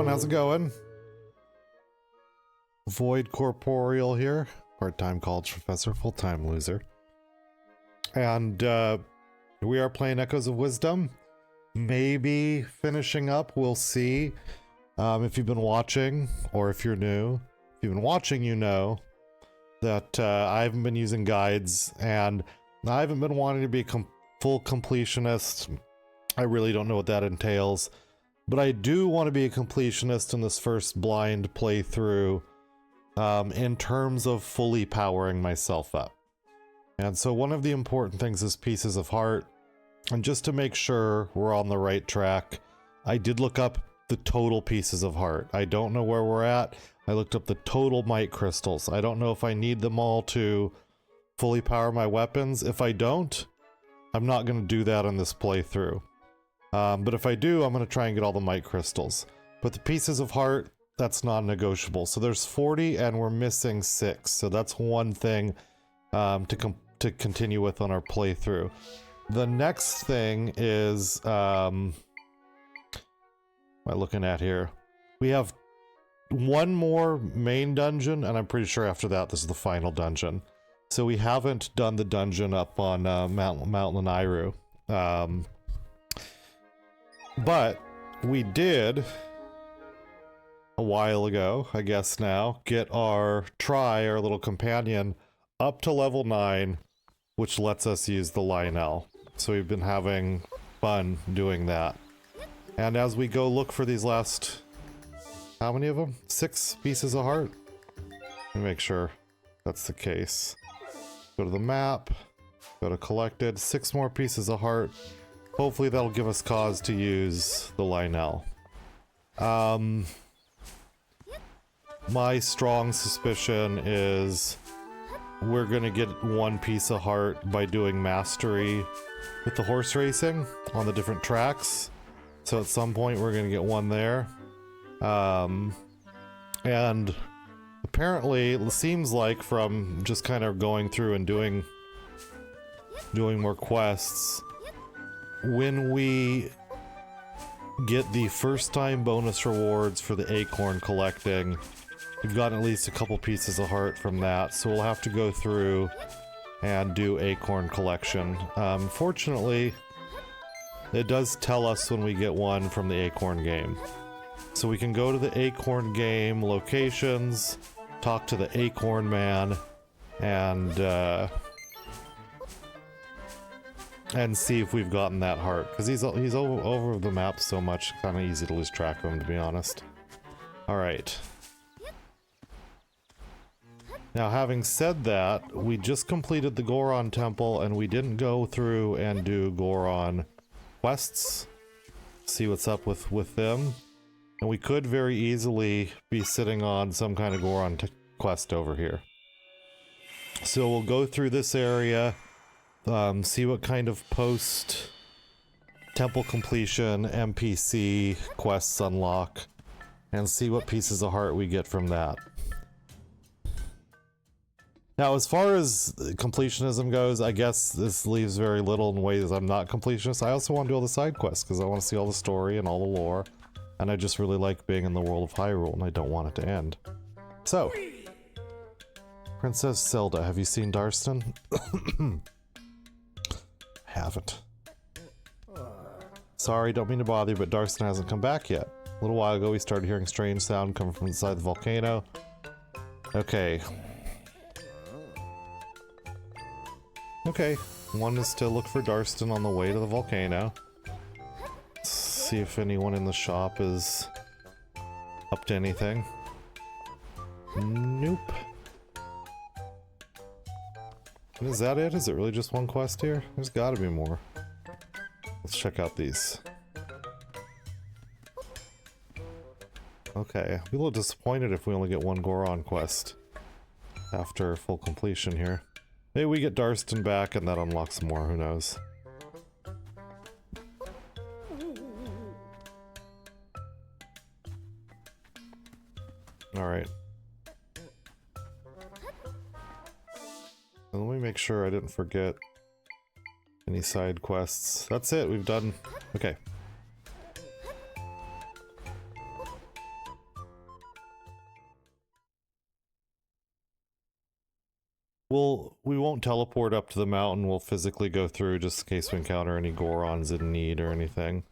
everyone, how's it going? Void Corporeal here, part-time college professor, full-time loser. And we are playing Echoes of Wisdom. Maybe finishing up, we'll see. If you've been watching, or if you're new. If you've been watching, you know that I haven't been using guides, and I haven't been wanting to be a full completionist. I really don't know what that entails. But I do want to be a completionist in this first blind playthrough in terms of fully powering myself up. And so one of the important things is pieces of heart. And just to make sure we're on the right track, I did look up the total pieces of heart. I don't know where we're at. I looked up the total might crystals. I don't know if I need them all to fully power my weapons. If I don't, I'm not going to do that in this playthrough. But if I do, I'm going to try and get all the might crystals. But the pieces of heart, that's non-negotiable. So there's 40 and we're missing 6. So that's one thing to continue with on our playthrough. The next thing is, what am I looking at here? We have one more main dungeon, and I'm pretty sure after that this is the final dungeon. So we haven't done the dungeon up on Mount Lynel. But we did, a while ago, I guess now, get our little companion, up to level 9, which lets us use the Lynel. So we've been having fun doing that. And as we go look for these last, how many of them? 6 pieces of heart? Let me make sure that's the case. Go to the map, go to collected, 6 more pieces of heart. Hopefully that'll give us cause to use the Lynel. My strong suspicion is we're gonna get 1 piece of heart by doing mastery with the horse racing on the different tracks. So at some point we're gonna get 1 there. And apparently it seems like from just kind of going through and doing more quests, when we get the first time bonus rewards for the acorn collecting, we've gotten at least a couple pieces of heart from that, so we'll have to go through and do acorn collection. Fortunately, it does tell us when we get 1 from the acorn game. So we can go to the acorn game locations, talk to the acorn man, and see if we've gotten that heart, because he's over the map so much, kind of easy to lose track of him, to be honest. Alright. Now, having said that, we just completed the Goron Temple, and we didn't go through and do Goron quests. See what's up with them. And we could very easily be sitting on some kind of Goron quest over here. So we'll go through this area, see what kind of post-temple completion NPC quests unlock, and see what pieces of heart we get from that. Now, as far as completionism goes, I guess this leaves very little in ways I'm not completionist. I also want to do all the side quests, because I want to see all the story and all the lore, and I just really like being in the world of Hyrule, and I don't want it to end. So, Princess Zelda, have you seen Darstan? Haven't. Sorry, don't mean to bother you, but Darstan hasn't come back yet. A little while ago we started hearing strange sound coming from inside the volcano. Okay. Okay, one is to look for Darstan on the way to the volcano. See if anyone in the shop is up to anything. Nope. Is that it? Is it really just 1 quest here? There's gotta be more. Let's check out these. Okay, I'd be a little disappointed if we only get 1 Goron quest after full completion here. Maybe we get Darstan back and that unlocks more, who knows. Alright. Let me make sure I didn't forget any side quests. That's it, we've done... Okay. we won't teleport up to the mountain. We'll physically go through just in case we encounter any Gorons in need or anything.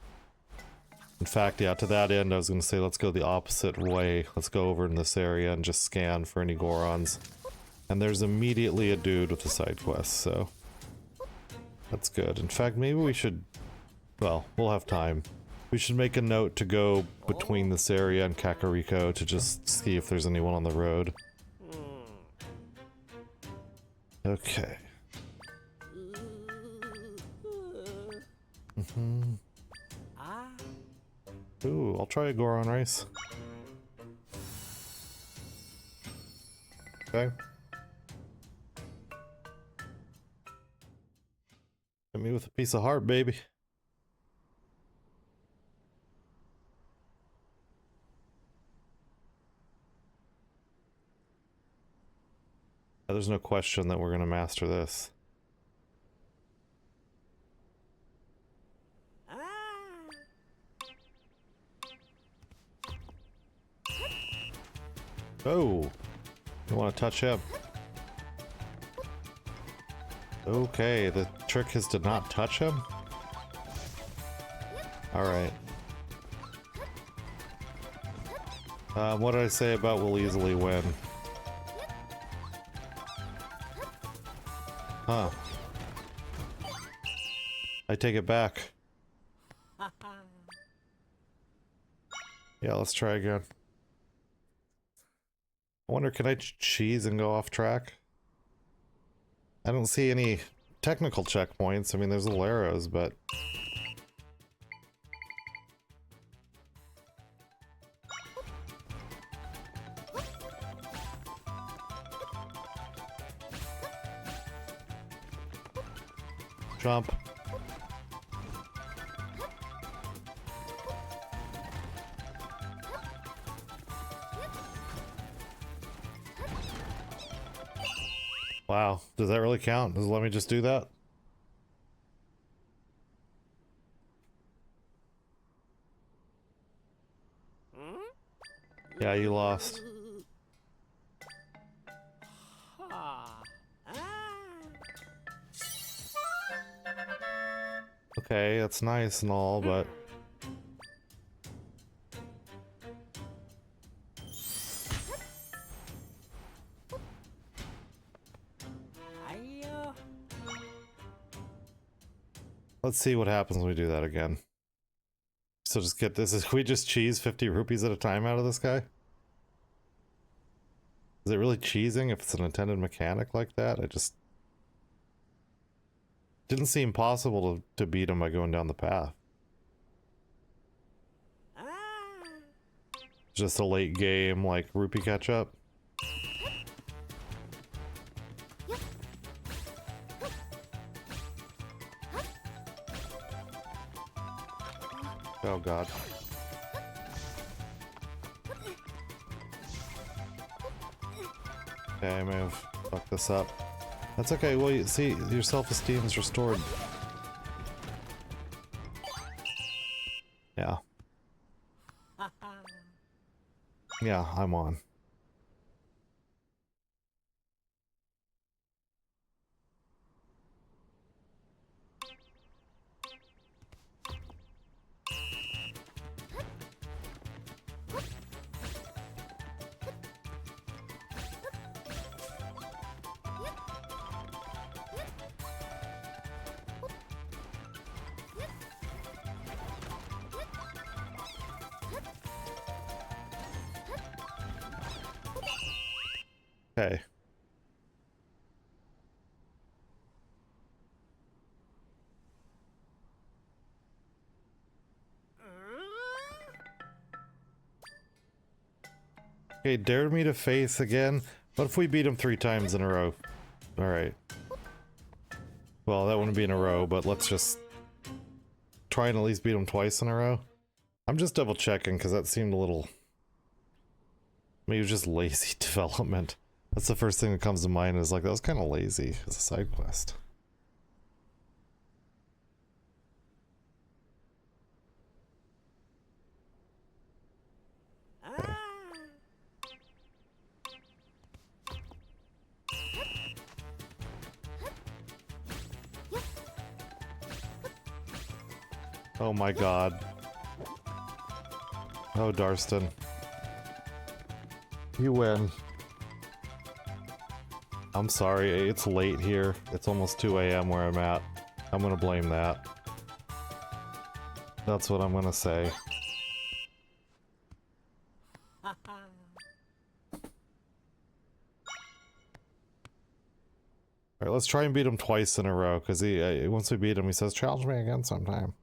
In fact, yeah, to that end, I was going to say let's go the opposite way. Let's go over in this area and just scan for any Gorons. And there's immediately a dude with a side quest, so that's good. In fact, maybe we should, well, we'll have time. We should make a note to go between this area and Kakariko to just see if there's anyone on the road. Okay. Ooh, I'll try a Goron rice. Okay. Hit me with a piece of heart, baby. There's no question that we're gonna master this. Oh, you want to touch him? Okay, the trick is to not touch him? Alright. What did I say about we'll easily win? Huh. I take it back. Yeah, let's try again. I wonder, can I cheese and go off track? I don't see any technical checkpoints. I mean, there's little arrows, but... Jump. Wow, does that really count? Does it let me just do that? Yeah, you lost. Okay, that's nice and all, but... Let's see what happens when we do that again. So just get this, is we just cheese 50 rupees at a time out of this guy? Is it really cheesing if it's an intended mechanic like that? I just... Didn't seem possible to beat him by going down the path. Just a late game, like, rupee catch up. Oh god. Okay, I may have fucked this up. That's okay, well, you see, your self-esteem is restored. Yeah. Yeah, I'm on. Okay. Okay, dare me to face again? What if we beat him 3 times in a row? Alright. Well, that wouldn't be in a row, but let's just try and at least beat him twice in a row. I'm just double checking because that seemed a little... Maybe just lazy development. That's the first thing that comes to mind, is like, that was kind of lazy as a side quest. Okay. Oh my god. Oh, Darston. You win. I'm sorry, it's late here. It's almost 2 a.m. where I'm at. I'm gonna blame that. That's what I'm gonna say. Alright, let's try and beat him twice in a row, because once we beat him, he says, challenge me again sometime.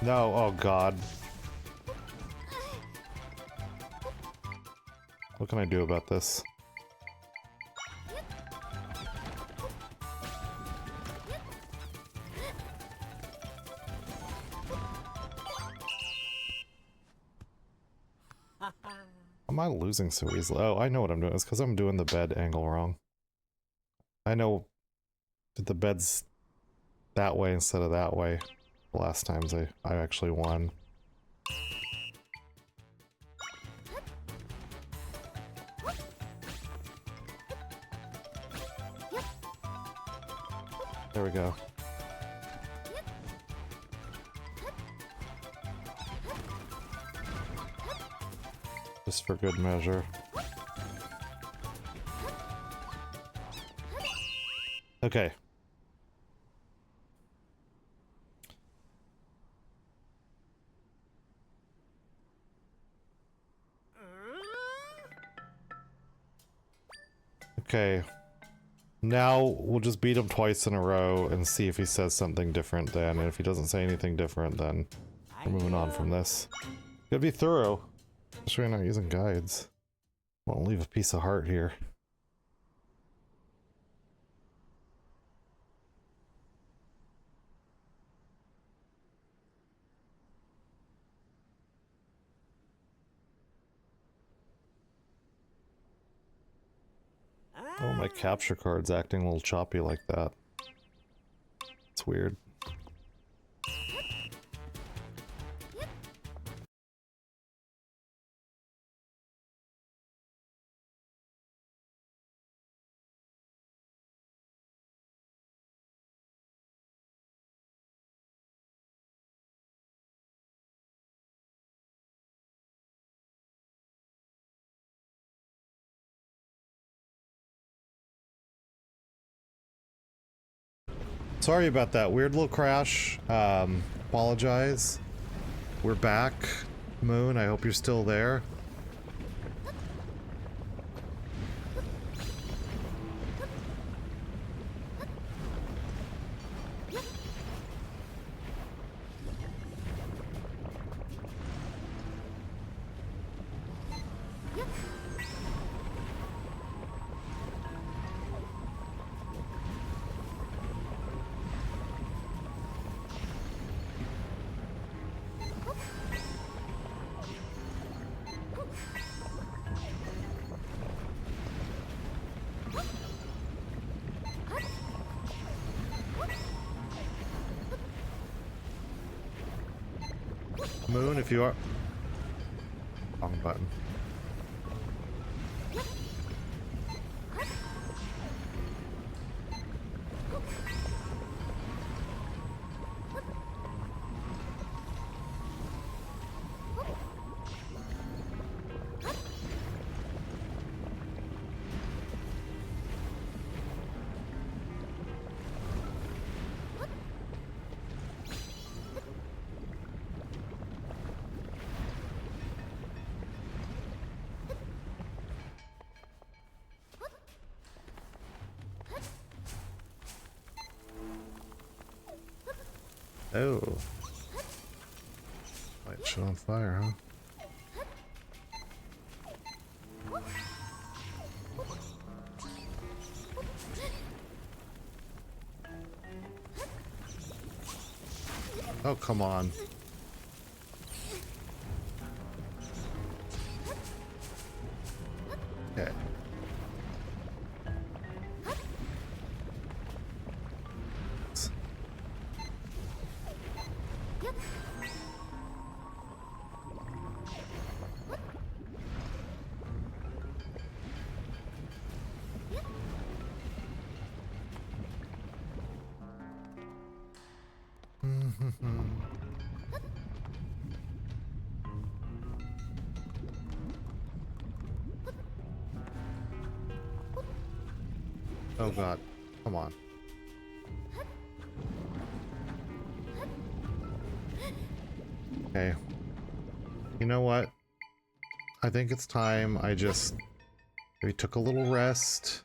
No, oh god. What can I do about this? Am I losing so easily? Oh, I know what I'm doing. It's because I'm doing the bed angle wrong. I know that the bed's that way instead of that way. The last times I actually won. There we go. Just for good measure. Okay. Okay. Now we'll just beat him twice in a row and see if he says something different then. And if he doesn't say anything different, then we're moving on from this. Gotta be thorough. Especially when I'm not using guides. Won't leave a piece of heart here. Oh, my capture card's acting a little choppy like that. It's weird. Sorry about that weird little crash. Apologize. We're back. Moon, I hope you're still there. Moon, if you are... Wrong button. Oh. Light shit on fire, huh? Oh, come on. Okay. Oh god, come on. Okay. You know what? I think it's time I just maybe took a little rest,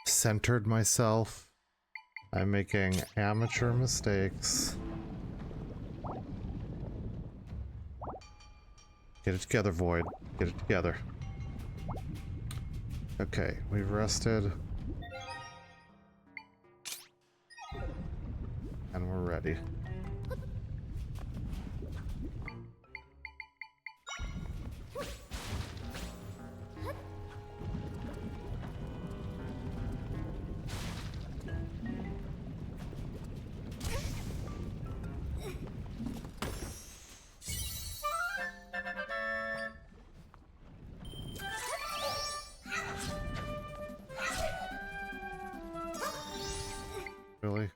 centered myself. I'm making amateur mistakes. Get it together, Void. Get it together. Okay, we've rested. And we're ready. Really?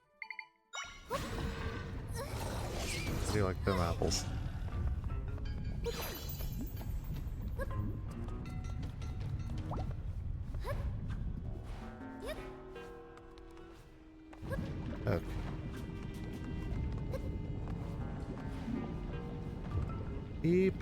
Do you like them apples? Okay. Beep.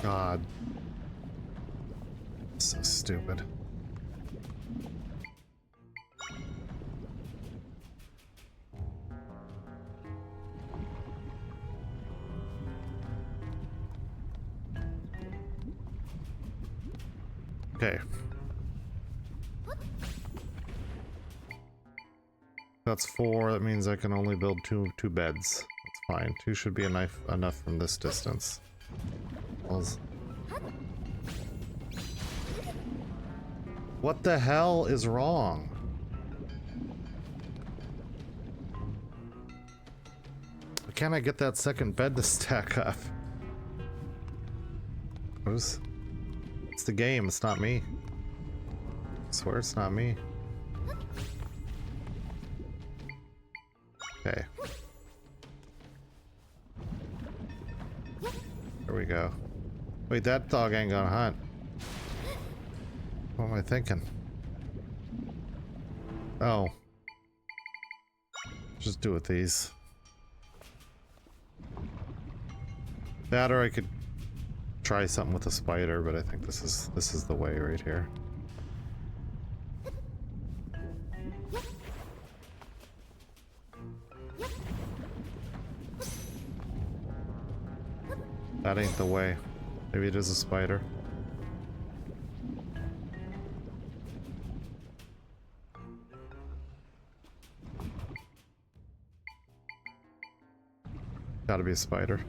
God. So stupid. Okay. That's 4. That means I can only build two beds. That's fine. 2 should be enough from this distance. What the hell is wrong? Why can't I get that second bed to stack up? It's the game, it's not me. I swear it's not me. Okay. There we go. Wait, that dog ain't gonna hunt. What am I thinking? Oh. Just do it with these. That, or I could try something with a spider, but I think this is the way right here. That ain't the way. Maybe it is a spider. Gotta be a spider.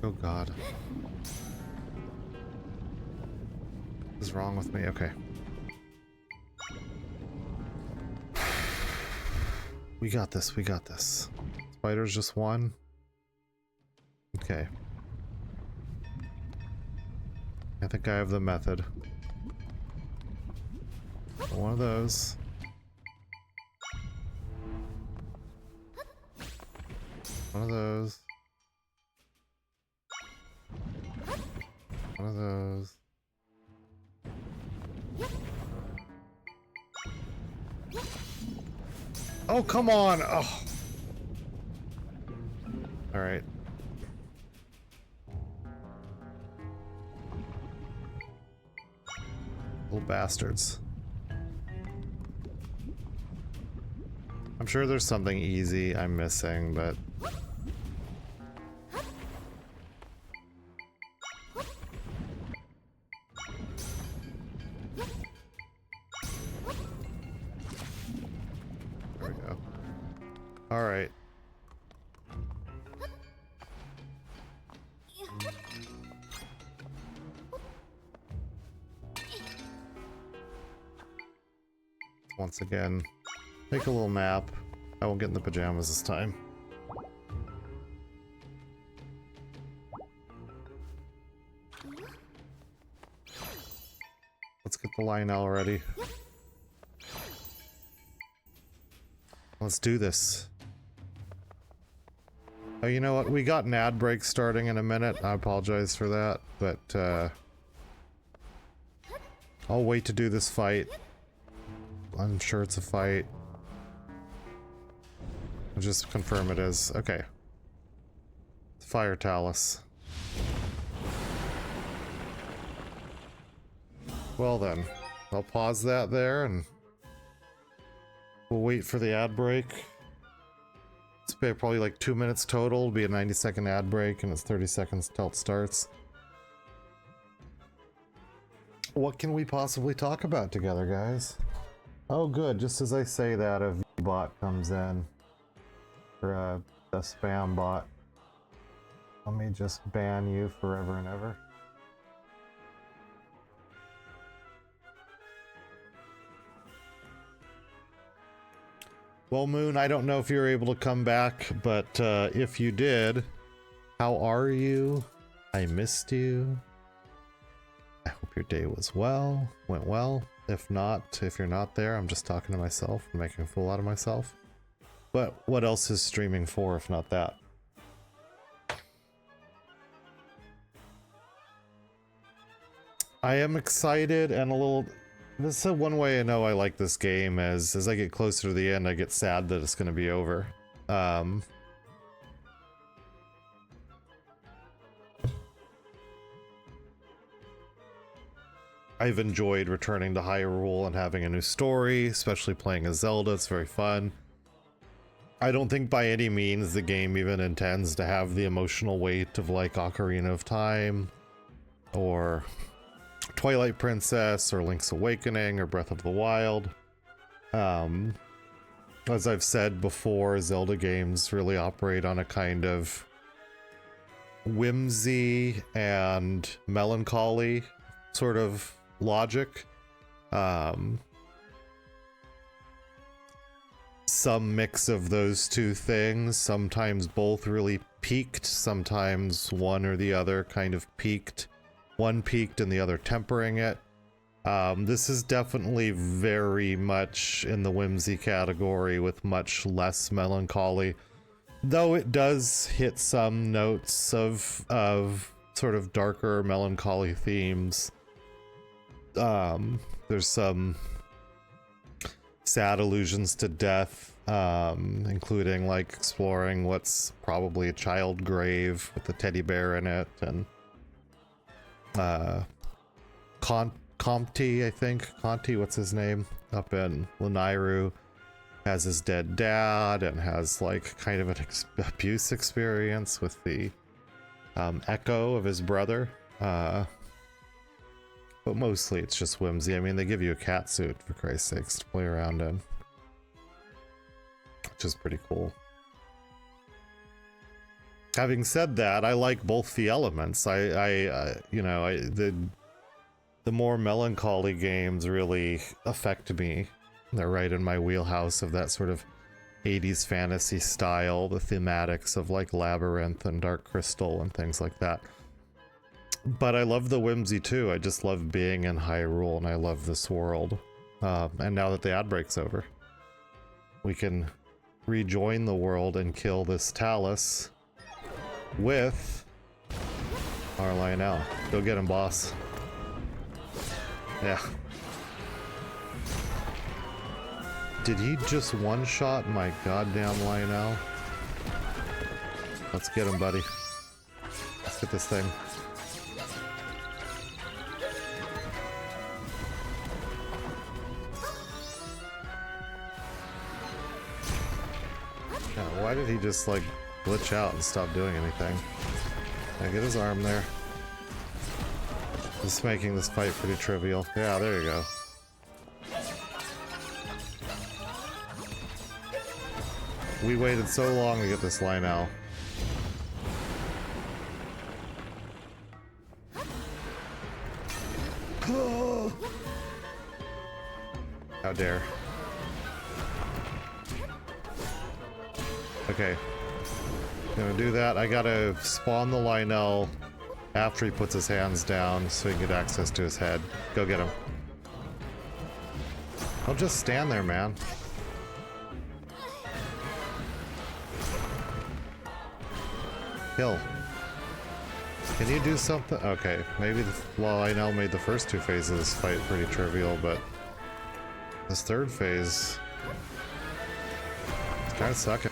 Oh god. What is wrong with me? Okay. We got this, we got this. Spider's just one. Okay. I think I have the method. One of those. One of those. One of those. Oh, come on! Oh. Alright. Little bastards. I'm sure there's something easy I'm missing, but... All right. Once again, take a little nap. I won't get in the pajamas this time. Let's get the Lynel ready. Let's do this. Oh, you know what? We got an ad break starting in a minute. I apologize for that, but I'll wait to do this fight. I'm sure it's a fight. I'll just confirm it is. Okay. Fire Talus. Well then, I'll pause that there and we'll wait for the ad break. It's probably like 2 minutes total. It'll be a 90-second ad break and it's 30 seconds till it starts. What can we possibly talk about together, guys? Oh good, just as I say that, a V-bot comes in. Or a spam bot. Let me just ban you forever and ever. Well, Moon, I don't know if you're able to come back, but if you did, how are you? I missed you. I hope your day went well. If not, if you're not there, I'm just talking to myself and making a fool out of myself. But what else is streaming for if not that? I am excited and a little... This is one way I know I like this game is as I get closer to the end, I get sad that it's going to be over. I've enjoyed returning to Hyrule and having a new story, especially playing as Zelda. It's very fun. I don't think by any means the game even intends to have the emotional weight of like Ocarina of Time or Twilight Princess or Link's Awakening or Breath of the Wild. As I've said before, Zelda games really operate on a kind of whimsy and melancholy sort of logic. Some mix of those two things, sometimes both really peaked, sometimes one or the other kind of peaked. One peaked and the other tempering it. This is definitely very much in the whimsy category with much less melancholy, though it does hit some notes of sort of darker melancholy themes. There's some sad allusions to death, including like exploring what's probably a child grave with a teddy bear in it, and Comte, I think. Conte, what's his name? Up in Lynel has his dead dad and has like kind of an abuse experience with the echo of his brother. But mostly it's just whimsy. I mean, they give you a cat suit, for Christ's sakes, to play around in. Which is pretty cool. Having said that, I like both the elements. The more melancholy games really affect me. They're right in my wheelhouse of that sort of 80s fantasy style, the thematics of like Labyrinth and Dark Crystal and things like that. But I love the whimsy too. I just love being in Hyrule and I love this world. And now that the ad break's over, we can rejoin the world and kill this Talus with our Lynel. Go get him, boss. Yeah. Did he just one-shot my goddamn Lynel? Let's get him, buddy. Let's get this thing. Yeah, why did he just like glitch out and stop doing anything? Yeah, get his arm there. Just making this fight pretty trivial. Yeah, there you go. We waited so long to get this Lynel. How dare. Okay. Gonna do that. I gotta spawn the Lynel after he puts his hands down so he can get access to his head. Go get him. Don't just stand there, man. Kill. Can you do something? Okay, maybe Lynel made the first two phases of this fight pretty trivial, but this third phase is kind of sucking.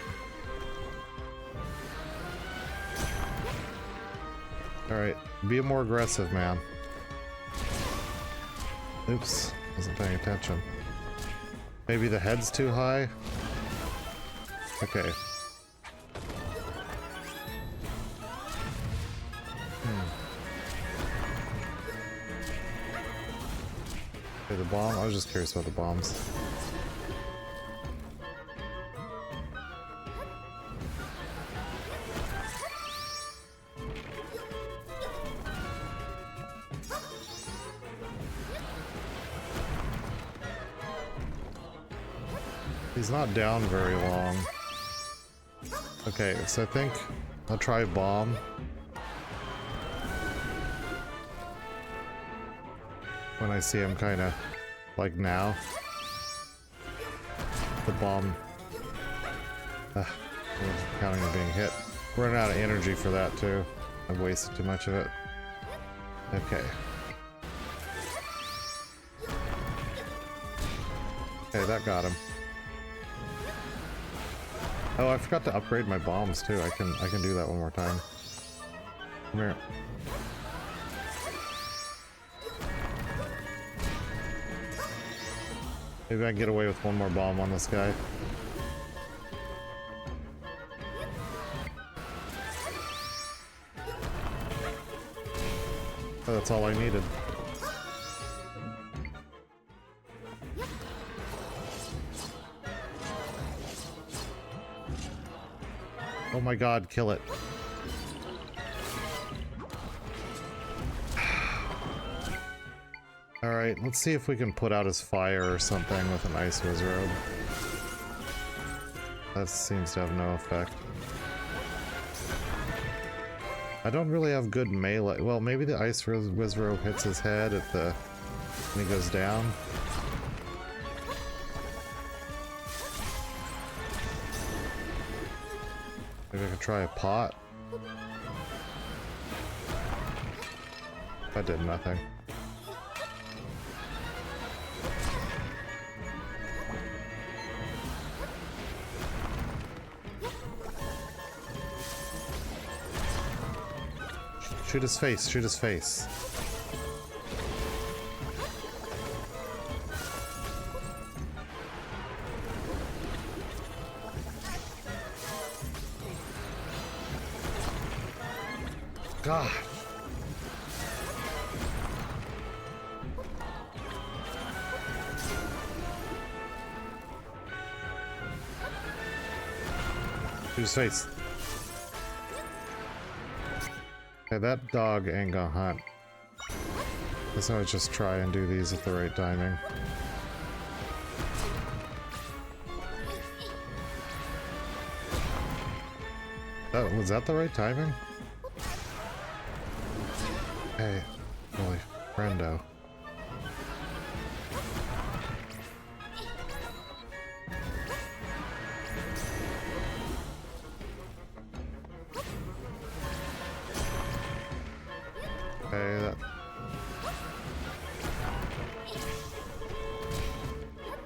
Alright, be more aggressive, man. Oops, wasn't paying attention. Maybe the head's too high? Okay. Okay, the bomb? I was just curious about the bombs. He's not down very long. Okay, so I think I'll try bomb. When I see him kind of like now. The bomb. I'm counting on being hit. Running out of energy for that too. I've wasted too much of it. Okay. Okay, that got him. Oh, I forgot to upgrade my bombs too. I can do that one more time. Come here. Maybe I can get away with one more bomb on this guy. Oh, that's all I needed. Oh my god, kill it. Alright, let's see if we can put out his fire or something with an ice whiz robe. That seems to have no effect. I don't really have good melee. Well, maybe the ice whiz robe hits his head at the when he goes down. Maybe I could try a pot. That did nothing. Shoot his face, shoot his face. God. Shoot his face. Okay, that dog ain't gonna hunt. Guess I would just try and do these at the right timing. Was that the right timing? Hey, holy friendo. Okay,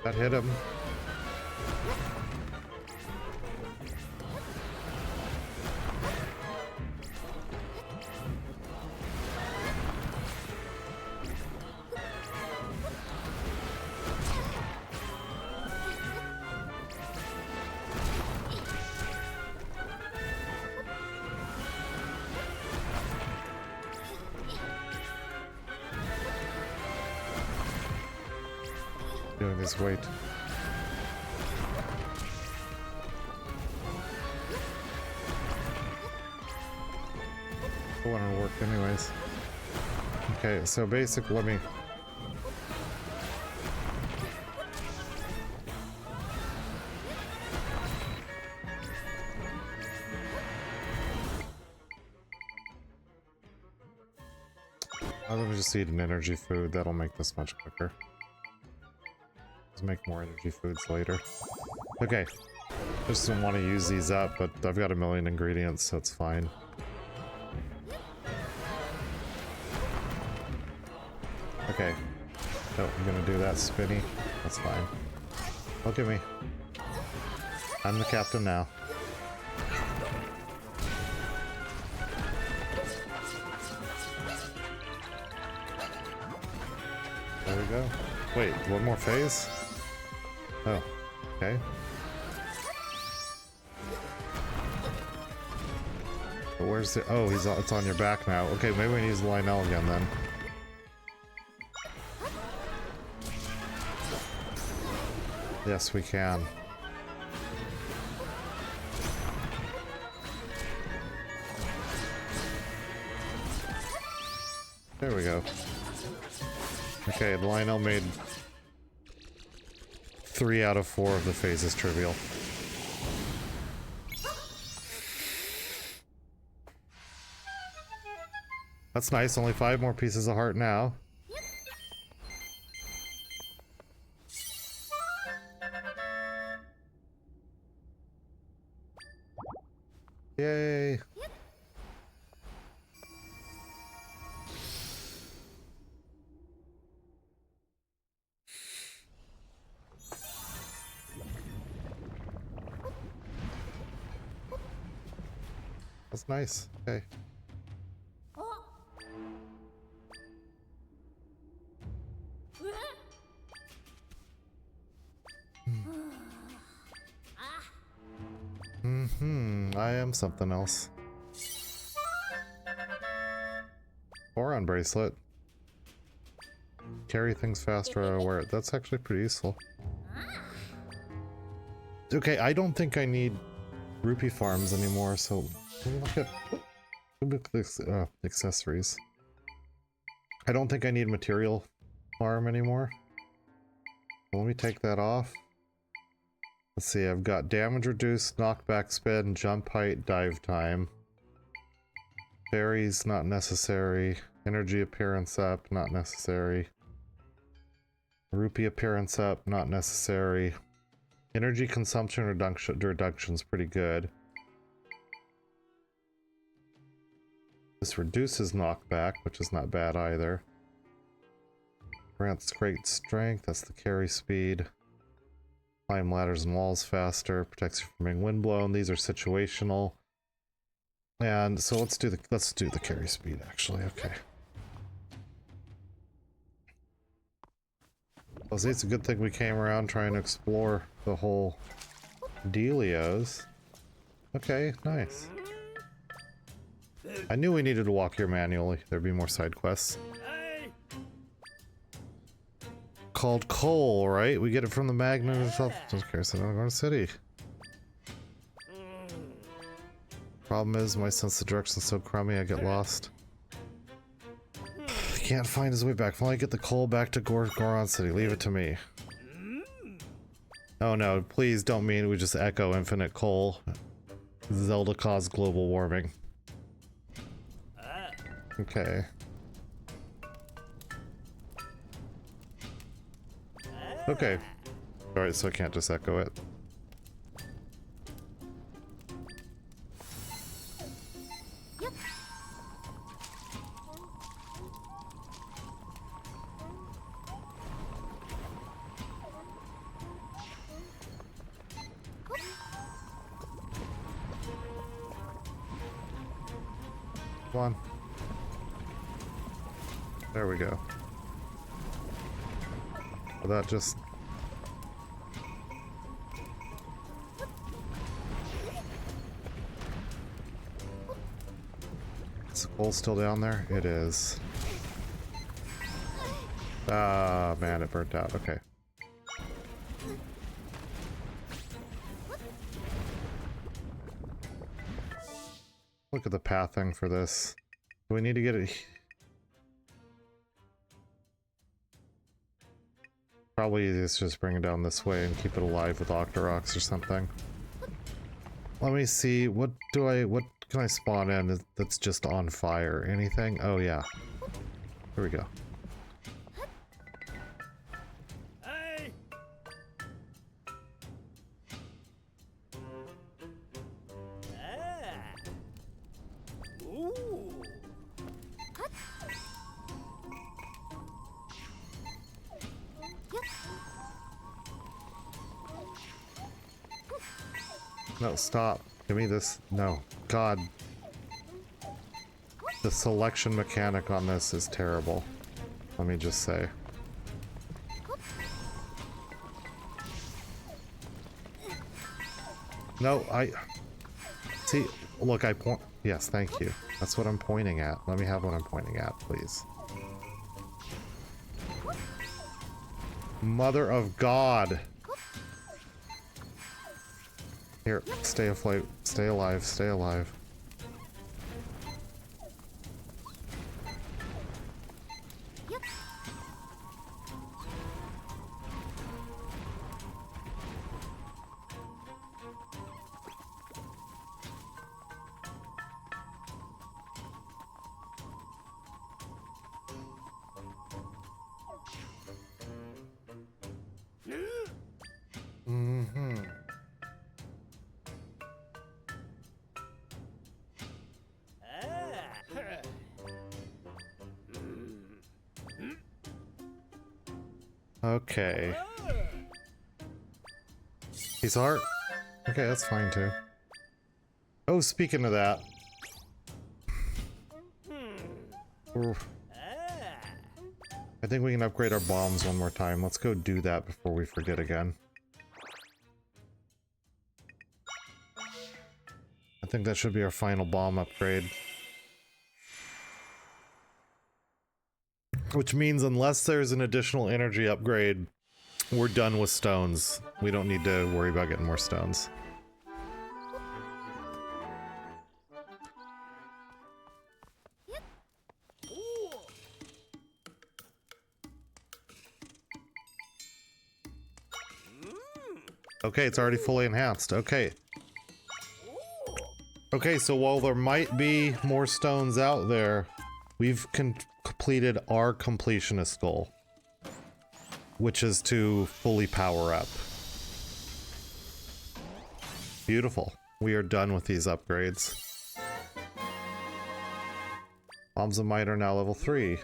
that hit him. Doing this weight. I wanted to work anyways. Okay, so basic, let me... Let me just eat an energy food, that'll make this much quicker. Let's make more energy foods later. Okay, just don't want to use these up, but I've got a million ingredients, so it's fine. Okay. Oh, I'm gonna do that spinny. That's fine. Look at me. I'm the captain now. There we go. Wait, one more phase? Oh, okay. But where's the... Oh, it's on your back now. Okay, maybe we need to use Lynel again then. Yes, we can. There we go. Okay, Lynel made 3 out of 4 of the phases trivial. That's nice, only 5 more pieces of heart now. Yay! That's nice. Okay. I am something else. Boron bracelet. Carry things faster or wear it. That's actually pretty useful. Okay, I don't think I need rupee farms anymore, so look at accessories. I don't think I need material farm anymore. Let me take that off. Let's see, I've got damage reduced, knockback spin, jump height, dive time. Berries, not necessary. Energy appearance up, not necessary. Rupee appearance up, not necessary. Energy consumption reduction's pretty good. This reduces knockback, which is not bad either. Grants great strength, that's the carry speed. Climb ladders and walls faster, protects you from being windblown. These are situational. And so let's do the carry speed actually, okay. Well, see, it's a good thing we came around trying to explore the whole dealios. Okay, nice. I knew we needed to walk here manually. There'd be more side quests. Called coal, right? We get it from the magnet itself. Okay, so now we're going to city. Problem is, my sense of direction's so crummy, I get lost. Can't find his way back. If only I get the coal back to Goron City. Leave it to me. Oh no, please don't mean we just echo infinite coal. Zelda caused global warming. Okay. Okay. Alright, so I can't just echo it. Come on. There we go. Well, that just... Is the coal still down there? It is. Ah, man, it burnt out. Okay. Look at the pathing for this. Do we need to get it? Probably easiest just bring it down this way and keep it alive with Octoroks or something. Let me see, what can I spawn in that's just on fire? Anything? Oh yeah. Here we go. Hey. Ooh. No, stop. Give me this. No. God. The selection mechanic on this is terrible. Let me just say. No, see, look, I point. Yes, thank you. That's what I'm pointing at. Let me have what I'm pointing at, please. Mother of God. Here, stay afloat. Stay alive. Stay alive. Mm-hmm. Okay. He's art. Okay, that's fine too. Oh, speaking of that. Oof. I think we can upgrade our bombs one more time. Let's go do that before we forget again. I think that should be our final bomb upgrade. Which means unless there's an additional energy upgrade, we're done with stones. We don't need to worry about getting more stones. Okay, it's already fully enhanced. Okay. Okay, so while there might be more stones out there, we've completed our completionist goal, which is to fully power up. Beautiful. We are done with these upgrades. Bombs of Might are now level 3.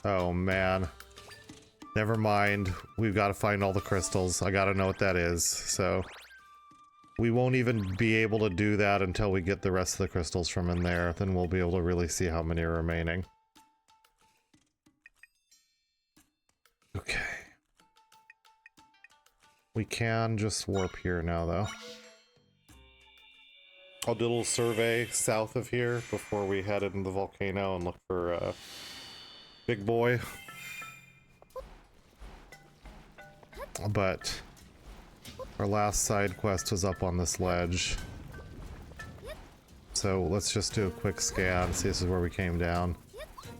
Oh man. Never mind. We've got to find all the crystals. I gotta know what that is, so... We won't even be able to do that until we get the rest of the crystals from in there. Then we'll be able to really see how many are remaining. Okay. We can just warp here now, though. I'll do a little survey south of here before we head into the volcano and look for Big Boy. But our last side quest was up on this ledge. So let's just do a quick scan, see this is where we came down.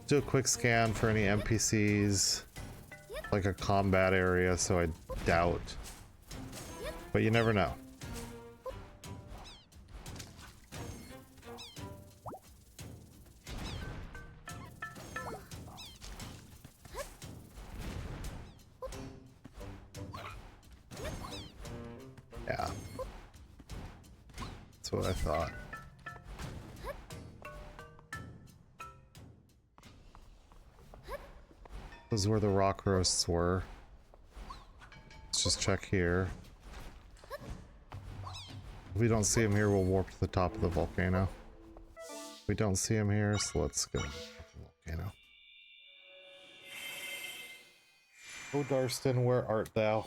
Do a quick scan for any NPCs, like a combat area, so I doubt. But you never know. Yeah. That's what I thought. This is where the rock roasts were. Let's just check here. If we don't see him here, we'll warp to the top of the volcano. If we don't see him here, so let's go to the volcano. Oh, Darston, where art thou?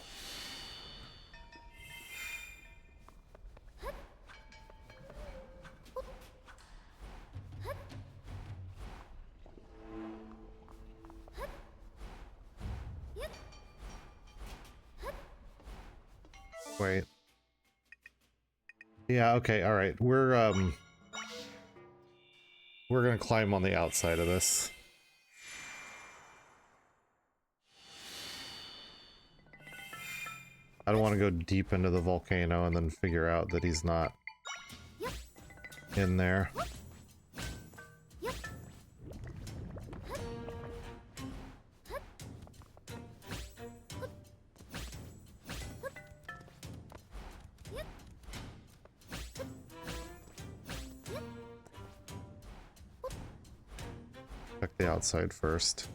Wait. Yeah, okay, alright. We're, We're gonna climb on the outside of this. I don't want to go deep into the volcano and then figure out that he's not in there. Check the outside first.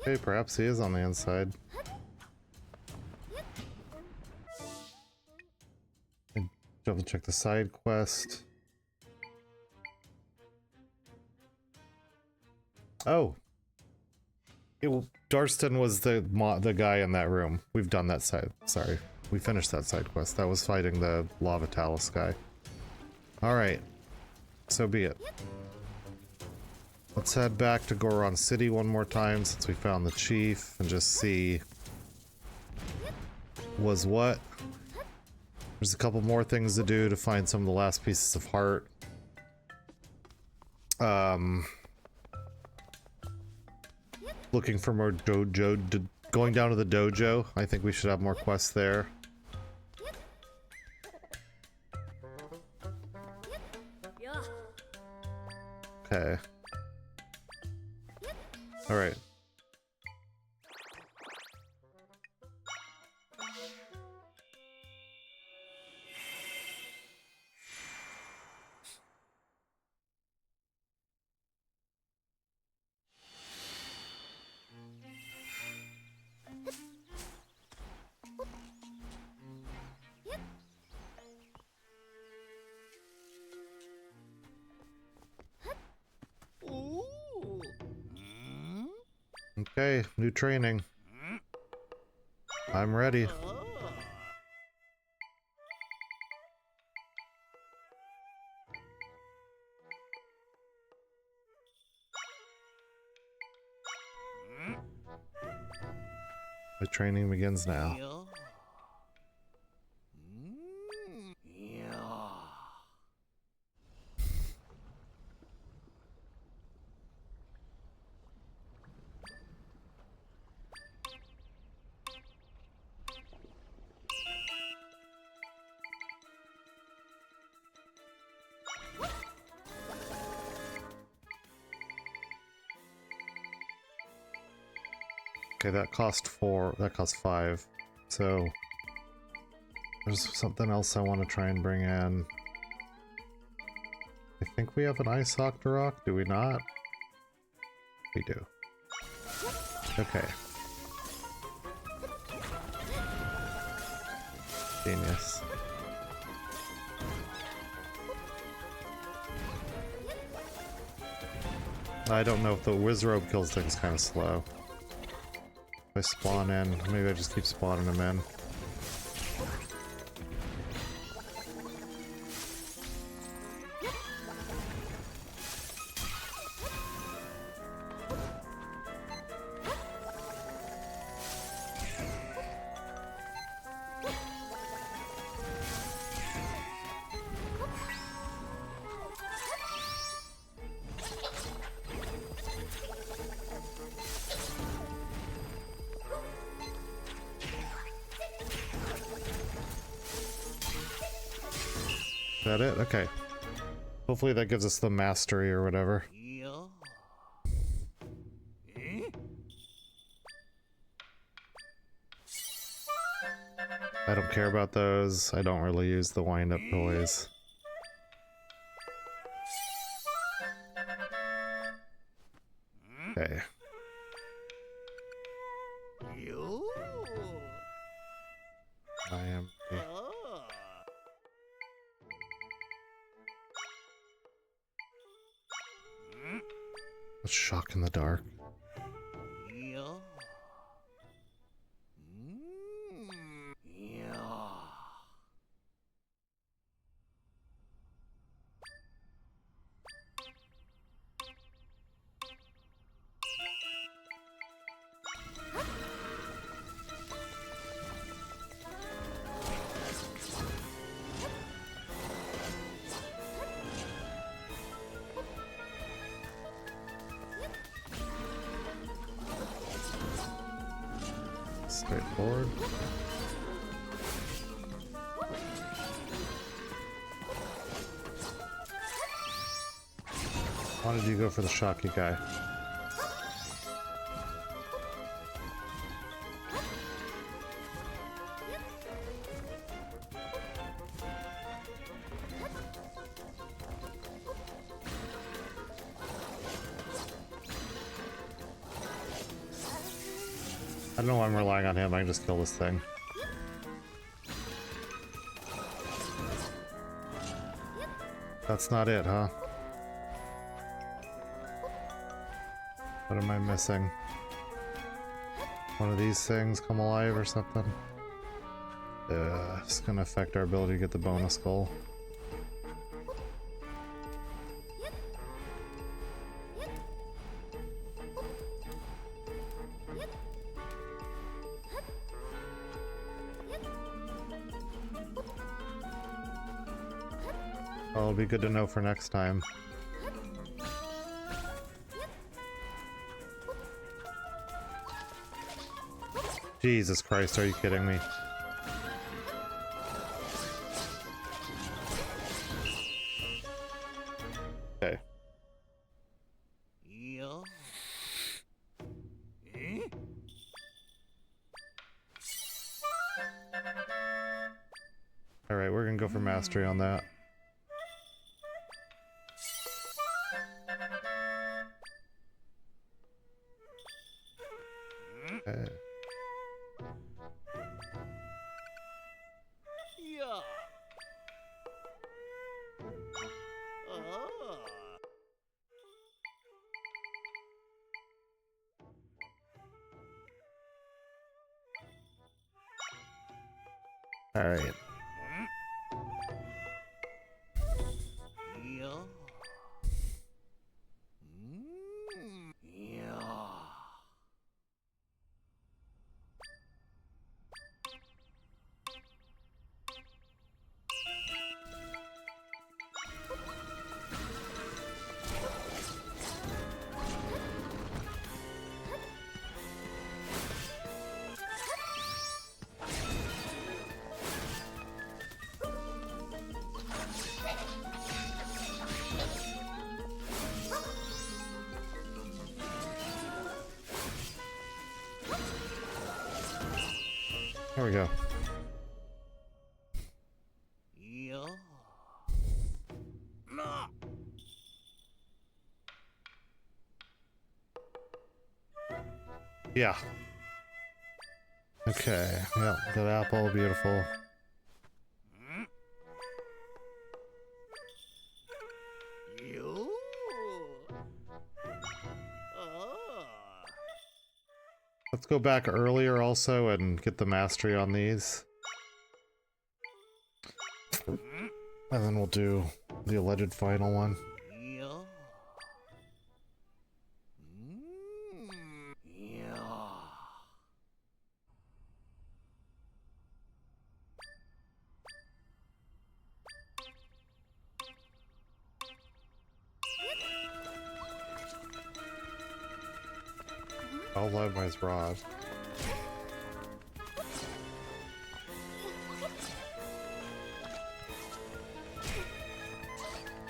Okay, perhaps he is on the inside. And double check the side quest. Oh, Darston was the guy in that room. We've done that side. Sorry, we finished that side quest. That was fighting the lava Talus guy. All right, so be it. Let's head back to Goron City one more time since we found the chief and just see was what. There's a couple more things to do to find some of the last pieces of heart. Looking for more dojo, going down to the dojo. I think we should have more quests there. Okay. All right. Okay, new training. I'm ready. The training begins now. Okay, that cost 4, that cost 5. So there's something else I want to try and bring in. I think we have an ice Octorok, do we not? We do. Okay. Genius. I don't know if the Wizrobe kills things kind of slow. If I spawn in, maybe I just keep spawning them in. Is that it? Okay. Hopefully that gives us the mastery or whatever. I don't care about those. I don't really use the wind-up toys. Okay. I am... Shock in the dark. Yeah. Yeah. Straightforward. Why did you go for the shocky guy? I don't know why I'm relying on him, I can just kill this thing. That's not it, huh? What am I missing? One of these things come alive or something? It's gonna affect our ability to get the bonus goal. Oh, it'll be good to know for next time. Jesus Christ, are you kidding me? Okay. Yeah. Eh? Alright, we're gonna go for mastery on that. Okay. Yeah. Ah. Alright. Yeah. Yeah. There we go. Yeah. Nah. Yeah. Okay. Yeah, good apple, beautiful. You. Ah. Let's go back earlier also and get the mastery on these. And then we'll do the alleged final one. Yeah. Yeah. I'll love my rod.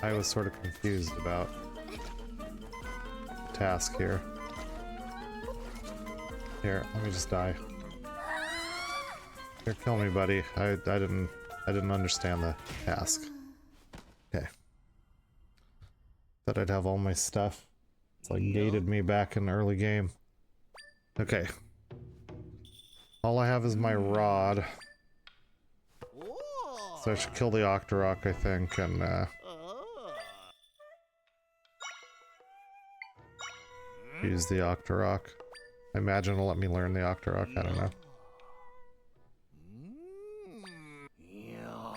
I was sort of confused about the task here. Here, let me just die. Here, kill me, buddy. I didn't understand the task. Okay. Thought I'd have all my stuff. It's like gated me back in the early game. Okay. All I have is my rod. So I should kill the Octorok, I think, and Use the Octorok. I imagine it'll let me learn the Octorok. I don't know. Yeah.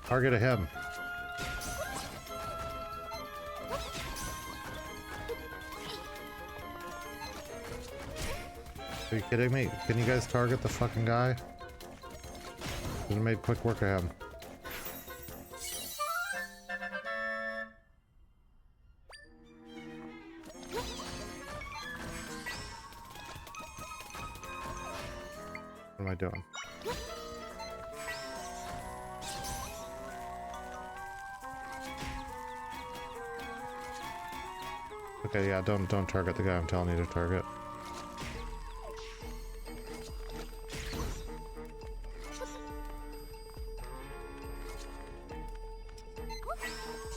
Target of him. Are you kidding me? Can you guys target the fucking guy? Should have made quick work of him. What am I doing? Okay, yeah, don't target the guy I'm telling you to target.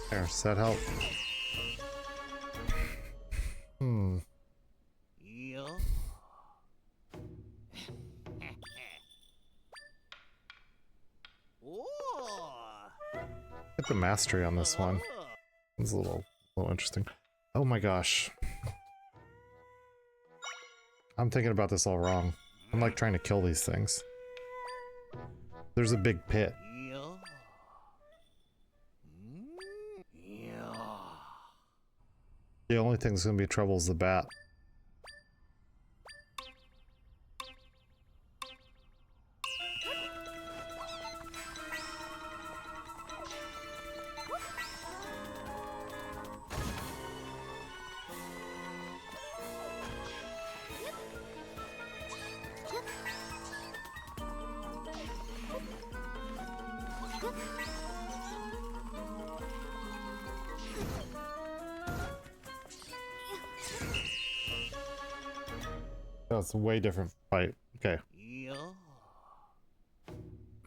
There, does that help? Yeah. Oh. Get the mastery on this one. It's a little interesting. Oh my gosh. I'm thinking about this all wrong. I'm like trying to kill these things. There's a big pit. Yeah. Yeah. The only thing that's gonna be trouble is the bat. That's a way different fight. Okay. Yeah.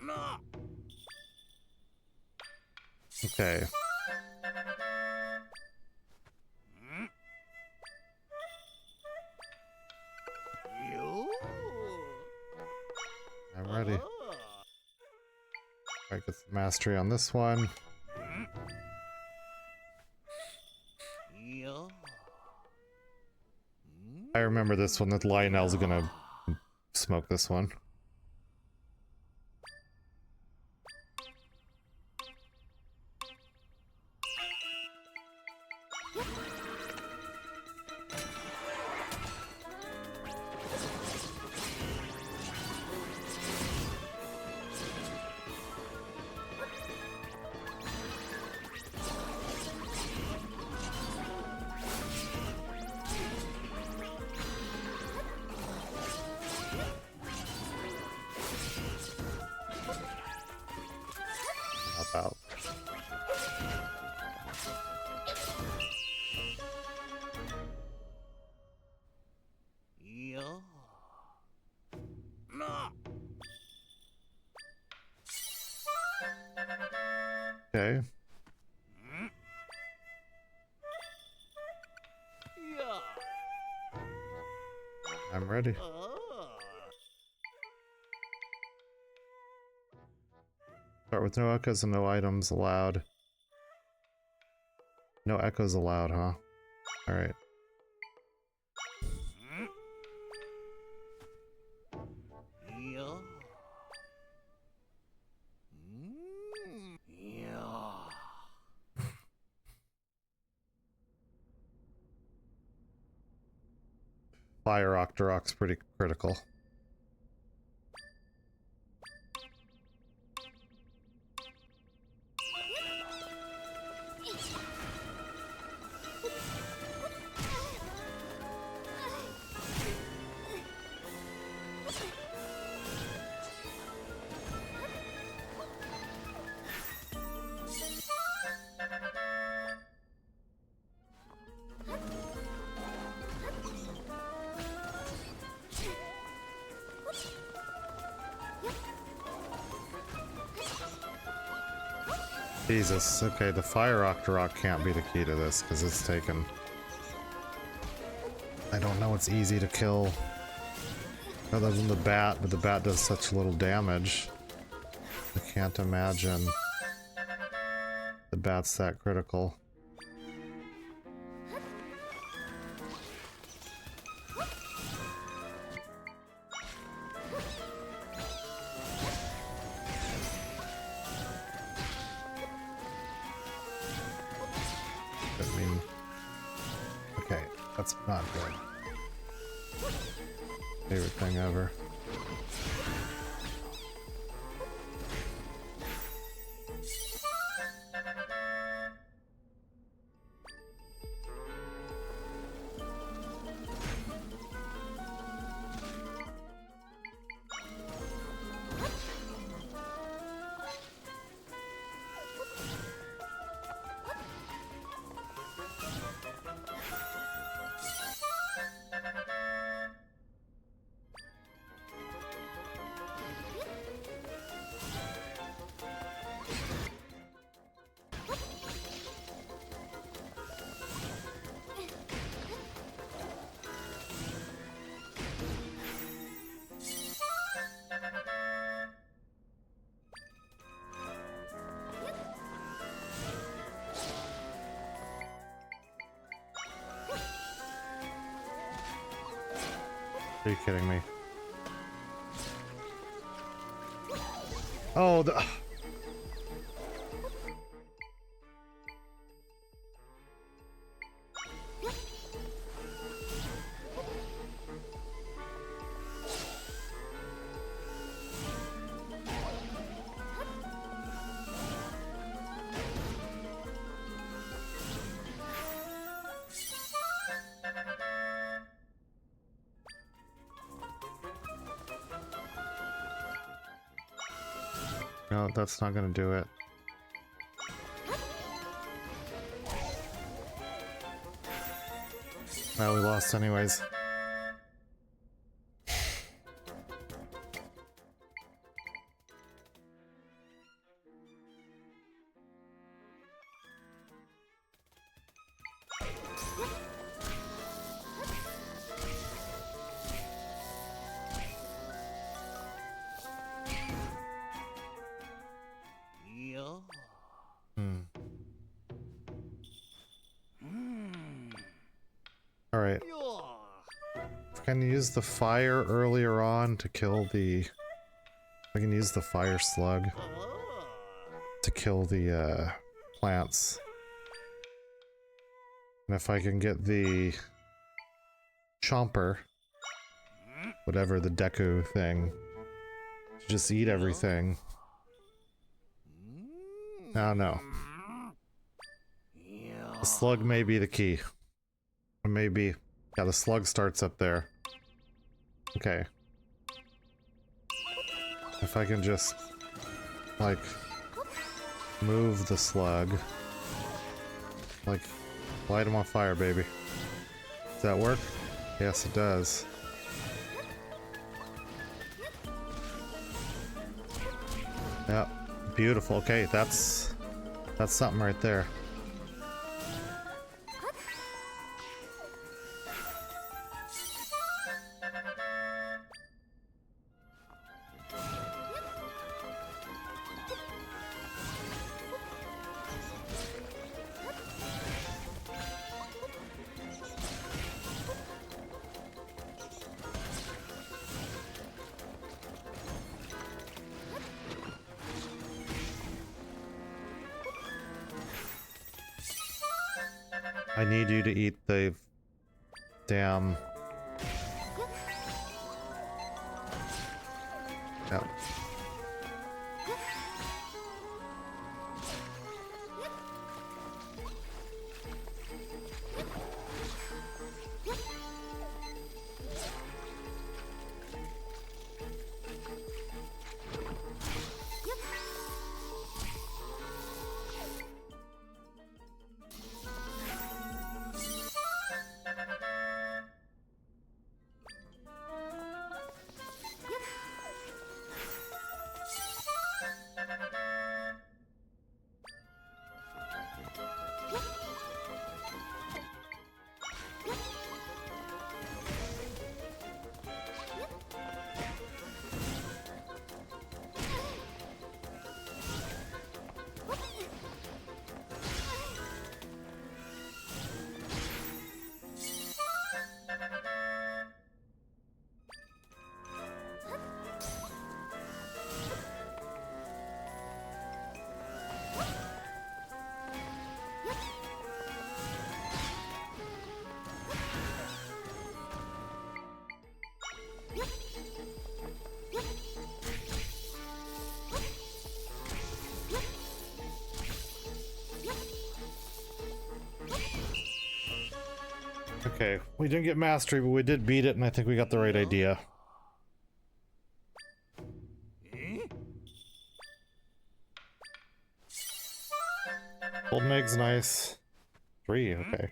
Nah. Okay. You. I'm ready. Oh. Alright, get some mastery on this one. Yeah. I remember this one that Lynel's gonna smoke this one. Help out. Yeah. Nah. Okay. Yeah. I'm ready. Oh. Start with no echoes and no items allowed. No echoes allowed, huh? Alright. Yeah. Yeah. Fire Octorok's pretty critical. Jesus. Okay, the fire Octorok can't be the key to this because it's taken. I don't know. It's easy to kill. Other than the bat, but the bat does such little damage. I can't imagine the bat's that critical. I mean, okay, that's not good. Favorite thing ever. Are you kidding me? Oh, the... No, that's not gonna do it. Well, we lost anyways. Yeah. All right. Yeah. I can use the fire earlier on to kill the... I can use the fire slug to kill the plants. And if I can get the chomper, whatever the Deku thing, to just eat everything. I don't know. The slug may be the key. Or maybe... Yeah, the slug starts up there. Okay. If I can just, like, move the slug. Like, light him on fire, baby. Does that work? Yes, it does. Yep. Beautiful. Okay, that's something right there. I need you to eat the damn... Yep. Okay, we didn't get mastery, but we did beat it, and I think we got the right idea. Golden egg's nice. 3, okay.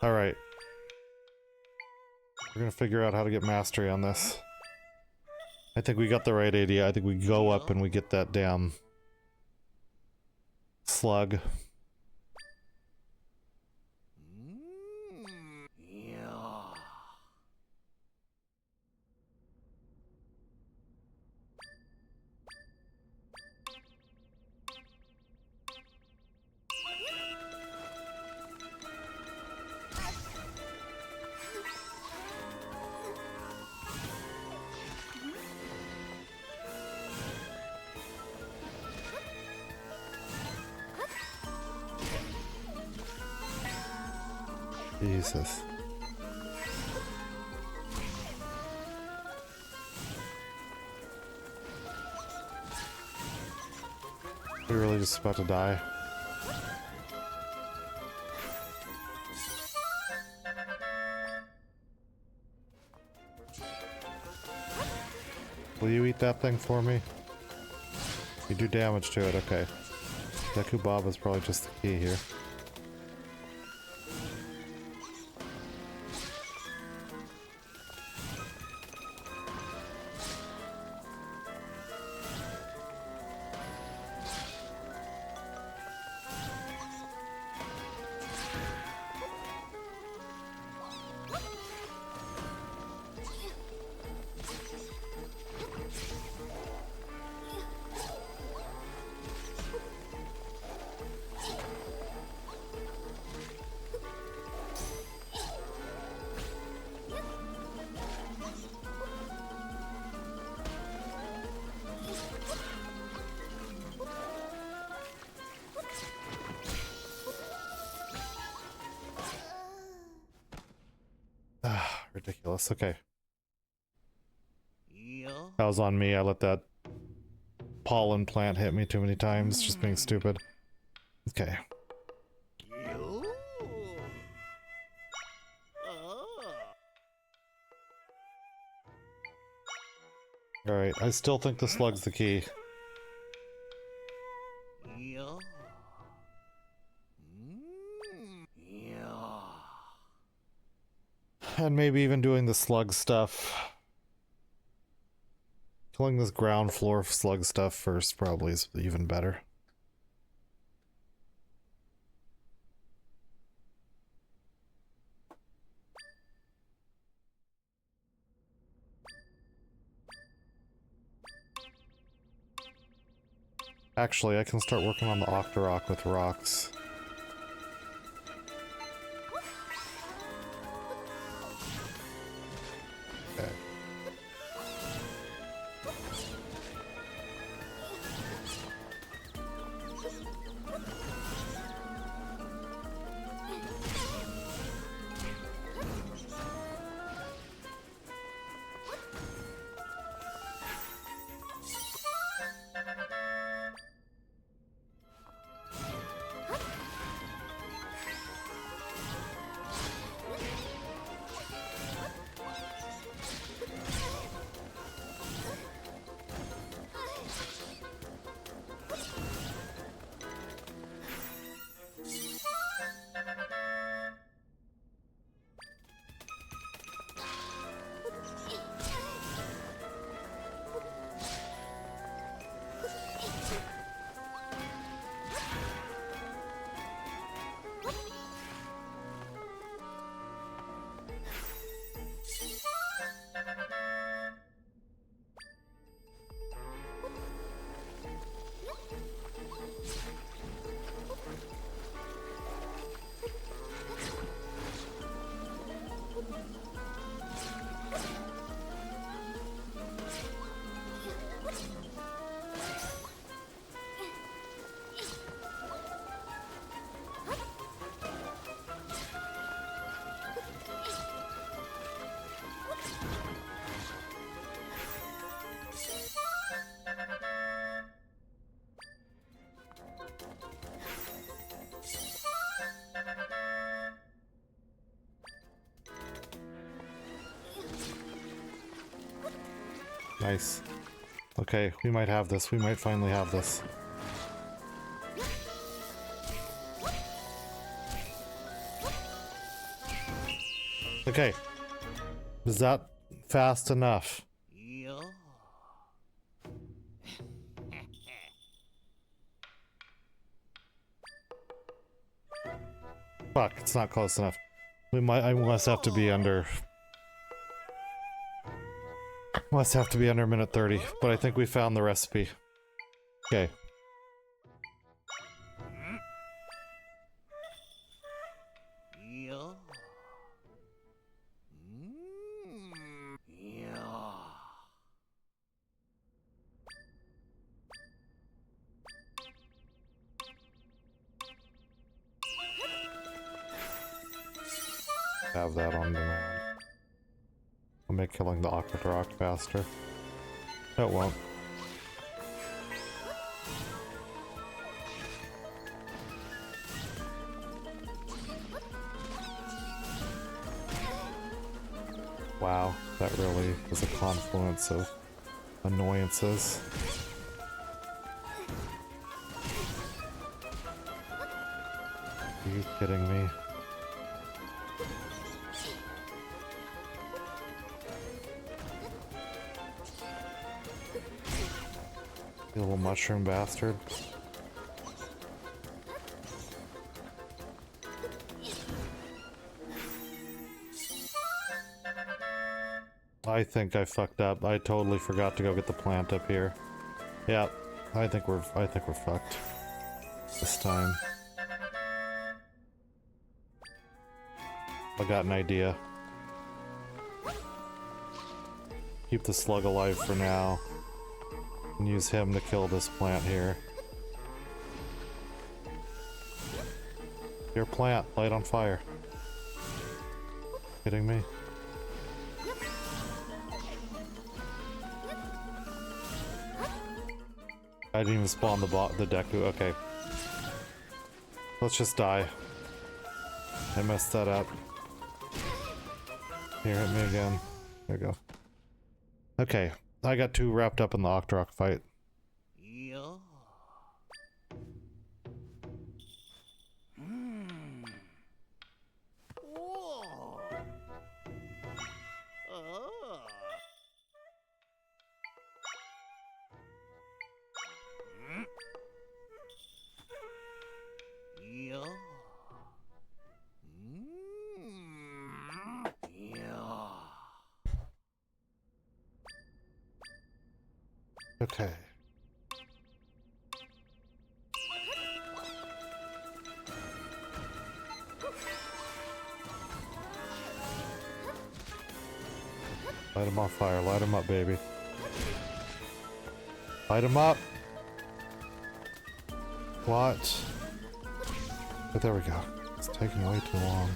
Alright. We're gonna figure out how to get mastery on this. I think we got the right idea. I think we go up and we get that damn slug. Jesus. We're really just about to die. Will you eat that thing for me? You do damage to it, okay. Deku Bob is probably just the key here. Ridiculous. Okay. That was on me. I let that pollen plant hit me too many times, just being stupid. Okay. Alright, I still think the slug's the key. And maybe even doing the slug stuff. Killing this ground floor slug stuff first probably is even better. Actually, I can start working on the Octorok with rocks. Okay. Nice. Okay, we might have this. We might finally have this. Okay. Is that fast enough? Yeah. Fuck, it's not close enough. I must have to be under... Must have to be under minute 30, but I think we found the recipe. Okay. Yeah. Yeah. Have that on demand. I'll make killing the awkward rock faster. It won't. Wow, that really was a confluence of annoyances. Are you kidding me? You little mushroom bastard. I think I fucked up. I totally forgot to go get the plant up here. Yeah, I think we're fucked this time. I got an idea. Keep the slug alive for now. And use him to kill this plant here. Your plant, light on fire. Kidding me? I didn't even spawn the Deku. Okay. Let's just die. I messed that up. Here, hit me again. There we go. Okay. I got too wrapped up in the Octorok fight. Yeah. Whoa. Yeah. Yeah. Okay. Light him on fire. Light him up, baby. Light him up! What? But there we go. It's taking way too long.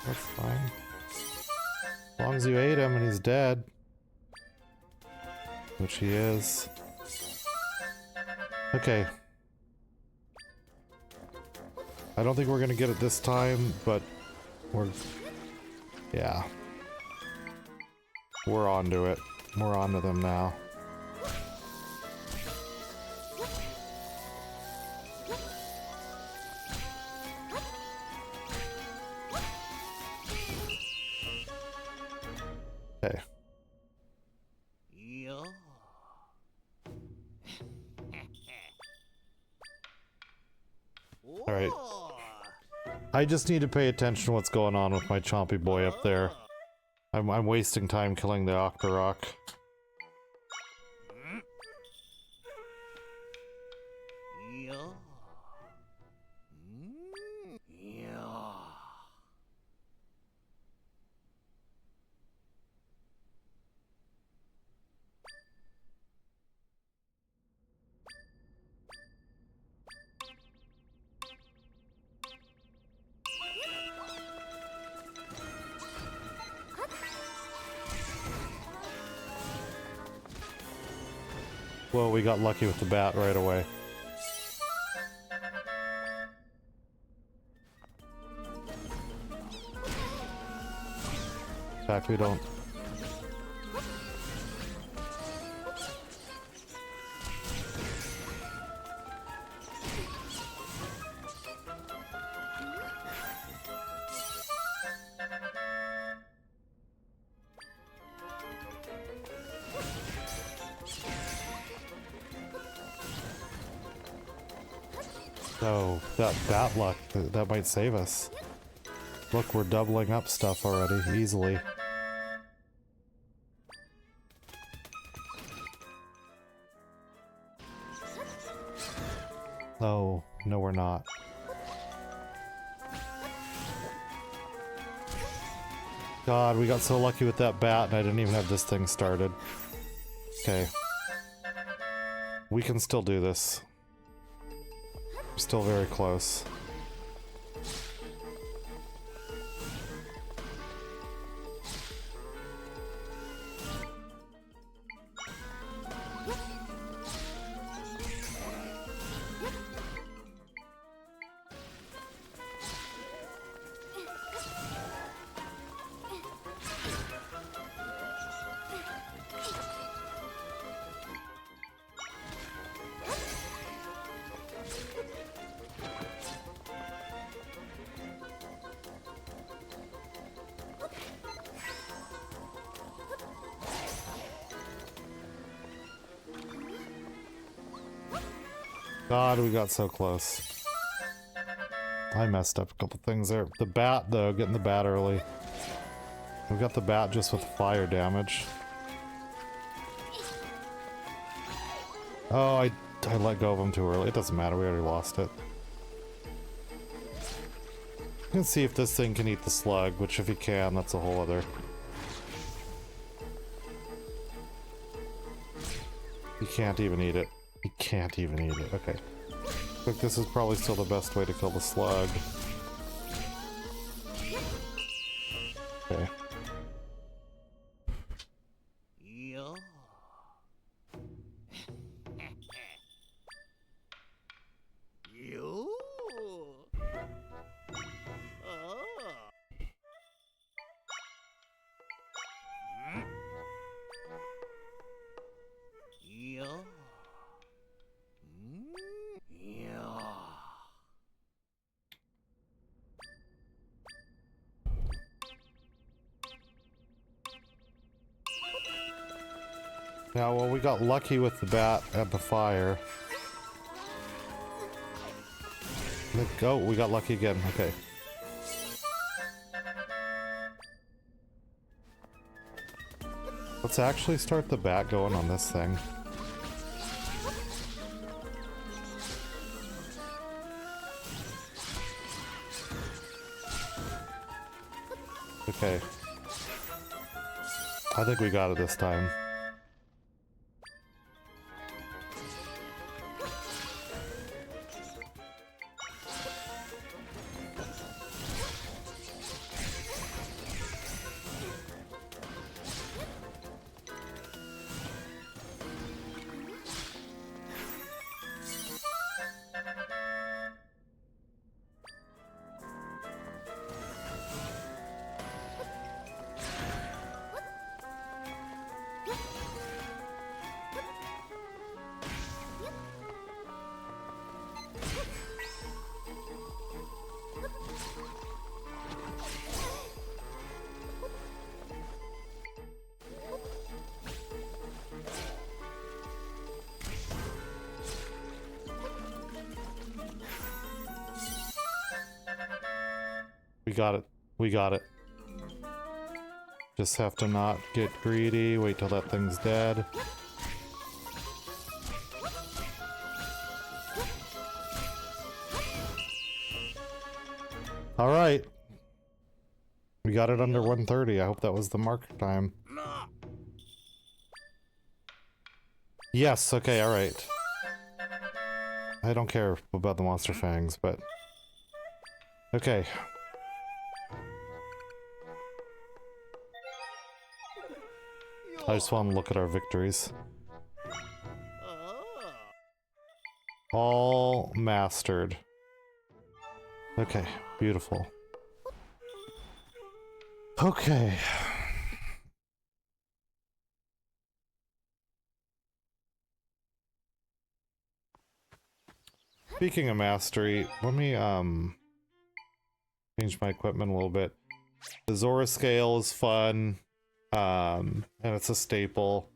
That's fine. As long as you ate him and he's dead. Which he is. Okay. I don't think we're gonna get it this time, but we're... yeah. We're onto it. We're onto them now. Okay. Yeah. All right. I just need to pay attention to what's going on with my chompy boy up there. I'm wasting time killing the Octorok. Yeah. Yeah. Well, we got lucky with the bat right away. In fact, we don't. Oh, that bat luck, that might save us. Look, we're doubling up stuff already, easily. Oh, no we're not. God, we got so lucky with that bat and I didn't even have this thing started. Okay. We can still do this. We're still very close. God, we got so close. I messed up a couple things there. The bat, though, getting the bat early. We got the bat just with fire damage. Oh, I let go of him too early. It doesn't matter, we already lost it. You can see if this thing can eat the slug, which if he can, that's a whole other... He can't even eat it. He can't even eat it. Okay. I think this is probably still the best way to kill the slug. Okay. Yeah. You. Yeah. Yeah. Now, well, we got lucky with the bat and the fire. Oh, we got lucky again. Okay. Let's actually start the bat going on this thing. Okay. I think we got it this time. We got it. We got it. Just have to not get greedy. Wait till that thing's dead. Alright. We got it under 130. I hope that was the mark time. Yes, okay, alright. I don't care about the monster fangs, but... Okay. I just want to look at our victories. All mastered. Okay, beautiful. Okay. Speaking of mastery, let me change my equipment a little bit. The Zora scale is fun, and it's a staple,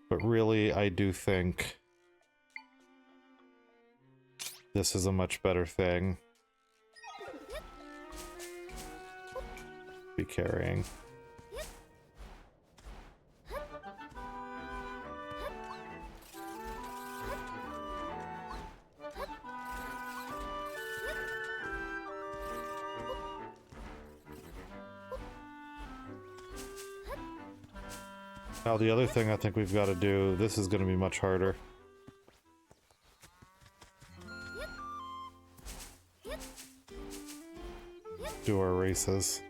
but really I do think this is a much better thing. Be carrying. Now the other thing I think we've got to do, this is going to be much harder. Do our races.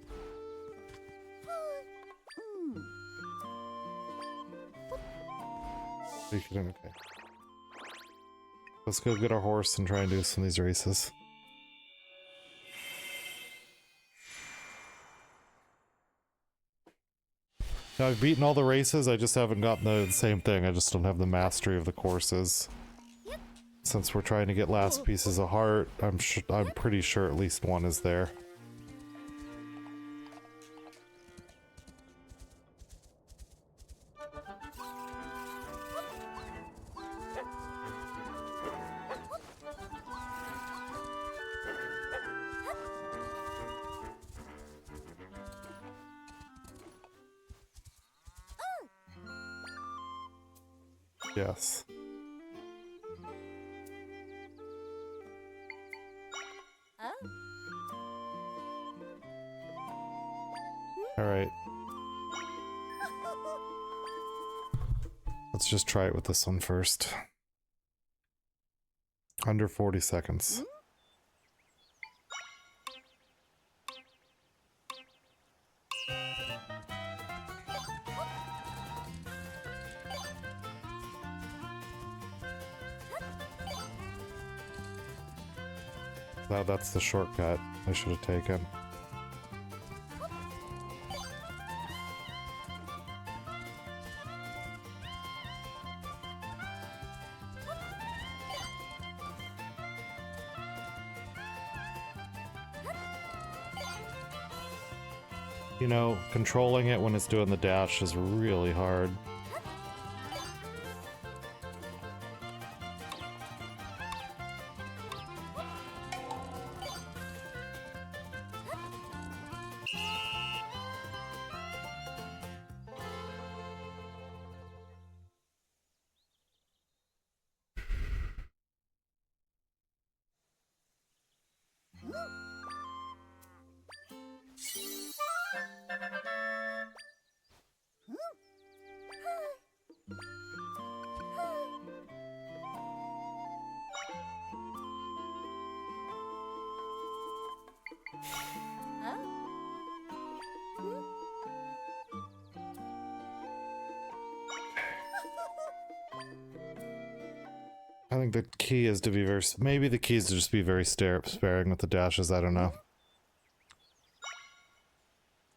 Okay. Let's go get our horse and try and do some of these races. Now I've beaten all the races, I just haven't gotten the same thing, I just don't have the mastery of the courses. Since we're trying to get last pieces of heart, I'm pretty sure at least one is there. Yes. All right. Let's just try it with this one first. Under 40 seconds. Now that's the shortcut I should have taken. You know, controlling it when it's doing the dash is really hard. I think the key is to be very... Maybe the key is to just be very sparing with the dashes, I don't know.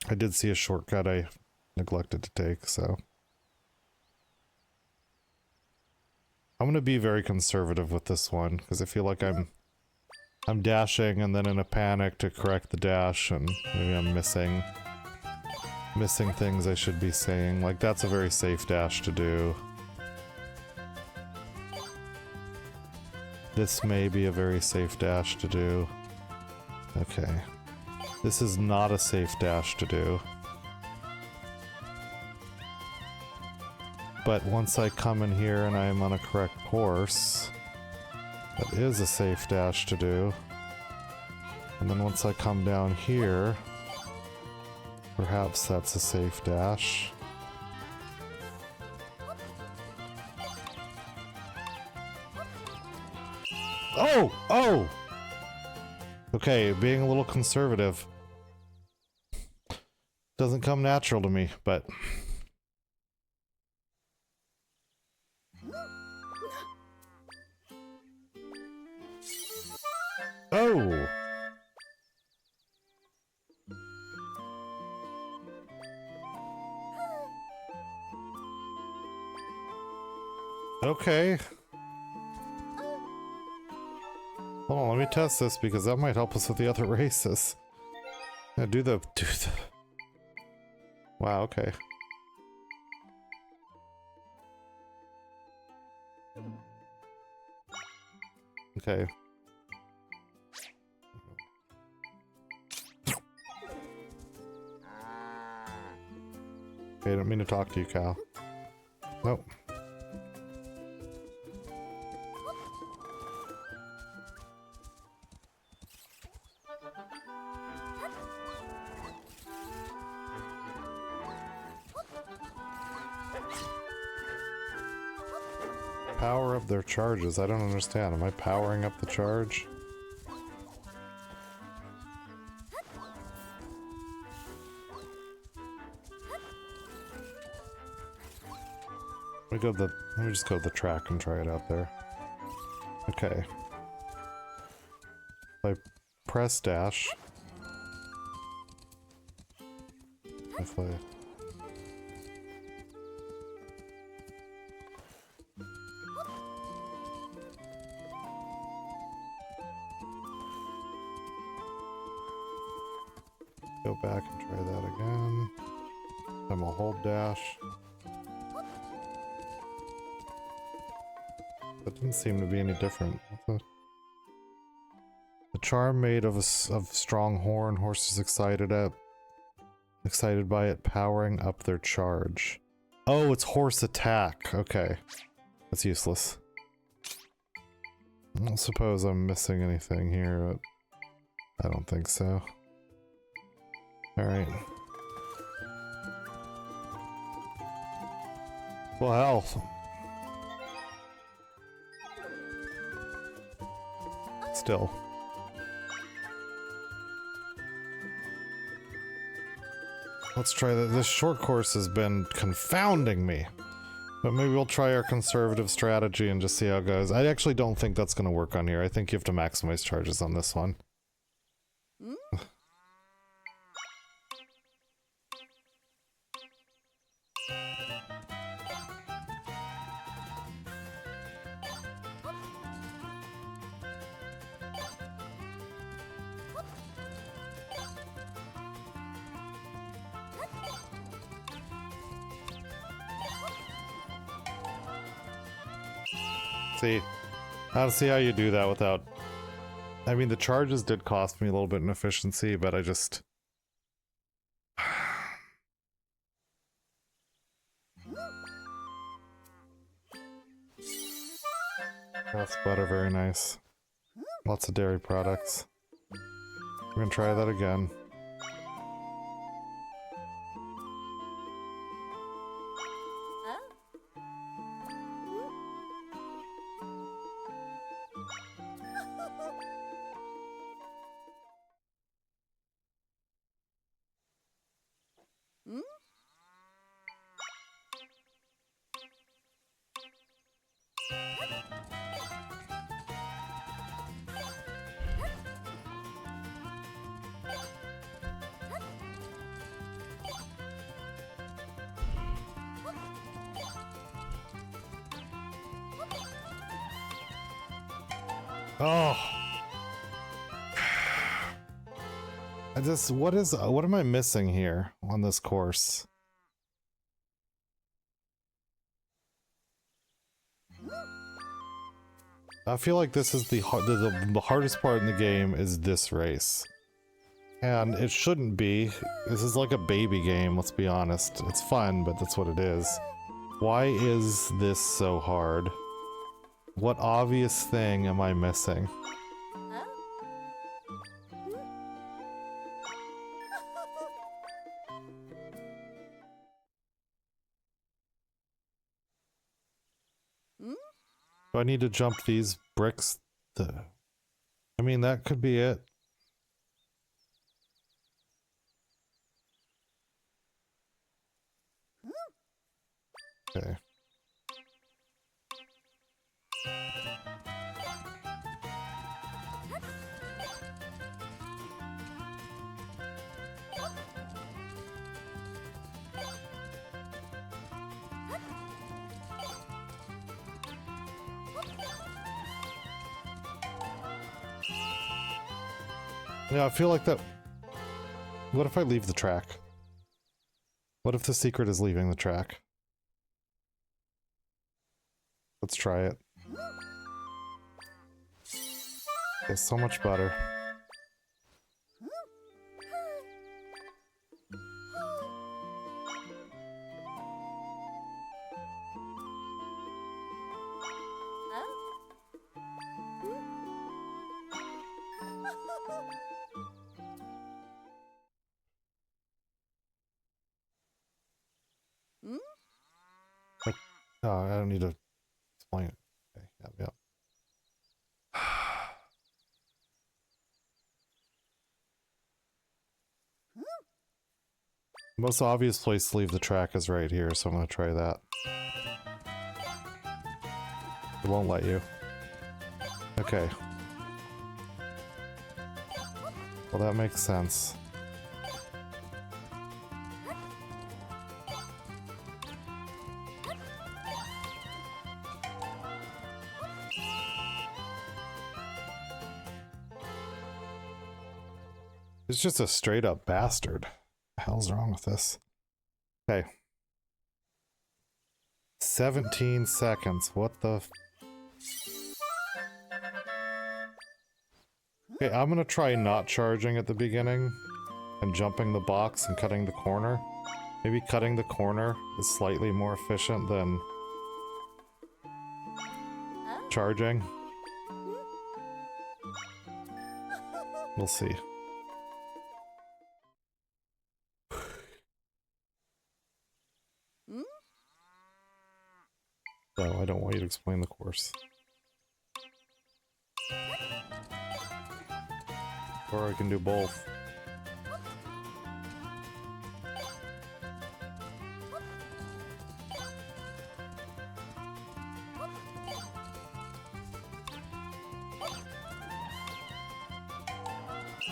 I did see a shortcut I neglected to take, so... I'm gonna be very conservative with this one, because I feel like I'm dashing and then in a panic to correct the dash, and maybe I'm missing things I should be saying. Like, that's a very safe dash to do. This may be a very safe dash to do. Okay. This is not a safe dash to do. But once I come in here and I am on a correct course, that is a safe dash to do. And then once I come down here, perhaps that's a safe dash. Oh! Oh! Okay, being a little conservative doesn't come natural to me, but... Oh! Okay. Hold on, let me test this because that might help us with the other races. Yeah, do the... Wow, okay. Okay. Okay, I don't mean to talk to you, Cal. Nope. Power up their charges. I don't understand. Am I powering up the charge? Let me just go to the track and try it out there. Okay. If I press dash. If I... Go back and try that again. Then we'll hold dash. That didn't seem to be any different. The charm made of strong horn. Horses excited by it, powering up their charge. Oh, it's horse attack. Okay, that's useless. I don't suppose I'm missing anything here, but I don't think so. All right. Well, hell. Still. Let's try that. This short course has been confounding me. But maybe we'll try our conservative strategy and just see how it goes. I actually don't think that's going to work on here. I think you have to maximize charges on this one. See, I don't see how you do that without... I mean, the charges did cost me a little bit in efficiency, but I just... That's butter, very nice. Lots of dairy products. We're gonna try that again. Oh, what am I missing here on this course? I feel like this is the hardest part in the game is this race. And it shouldn't be. This is like a baby game, let's be honest. It's fun, but that's what it is. Why is this so hard? What obvious thing am I missing? Do I need to jump these bricks? I mean, that could be it. Okay. Yeah, I feel like that... What if I leave the track? What if the secret is leaving the track? Let's try it. It's so much better. Oh, I don't need to explain it. Okay, yep. The most obvious place to leave the track is right here, so I'm gonna try that. It won't let you. Okay. Well, that makes sense. It's just a straight up bastard. What the hell's wrong with this? Okay. 17 seconds. What the... Okay, I'm gonna try not charging at the beginning and jumping the box and cutting the corner. Maybe cutting the corner is slightly more efficient than charging. We'll see. No, I don't want you to explain the course. Or I can do both.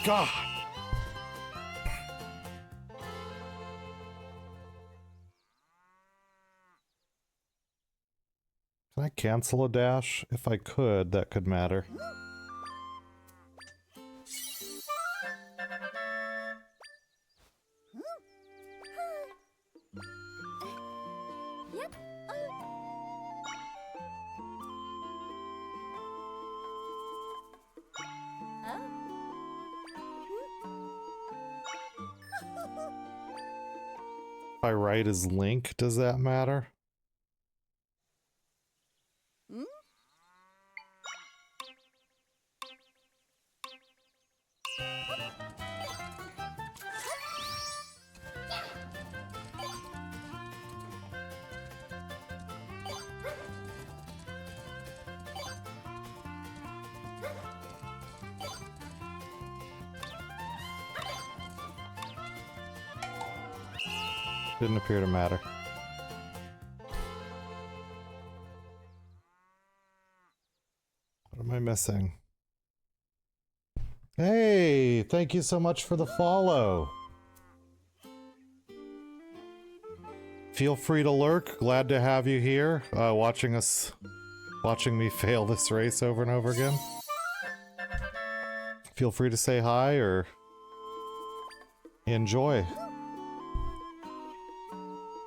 God! Can I cancel a dash? If I could, that could matter. If I write as Link, does that matter? Didn't appear to matter. What am I missing? Hey, thank you so much for the follow. Feel free to lurk. Glad to have you here, watching me fail this race over and over again. Feel free to say hi or enjoy.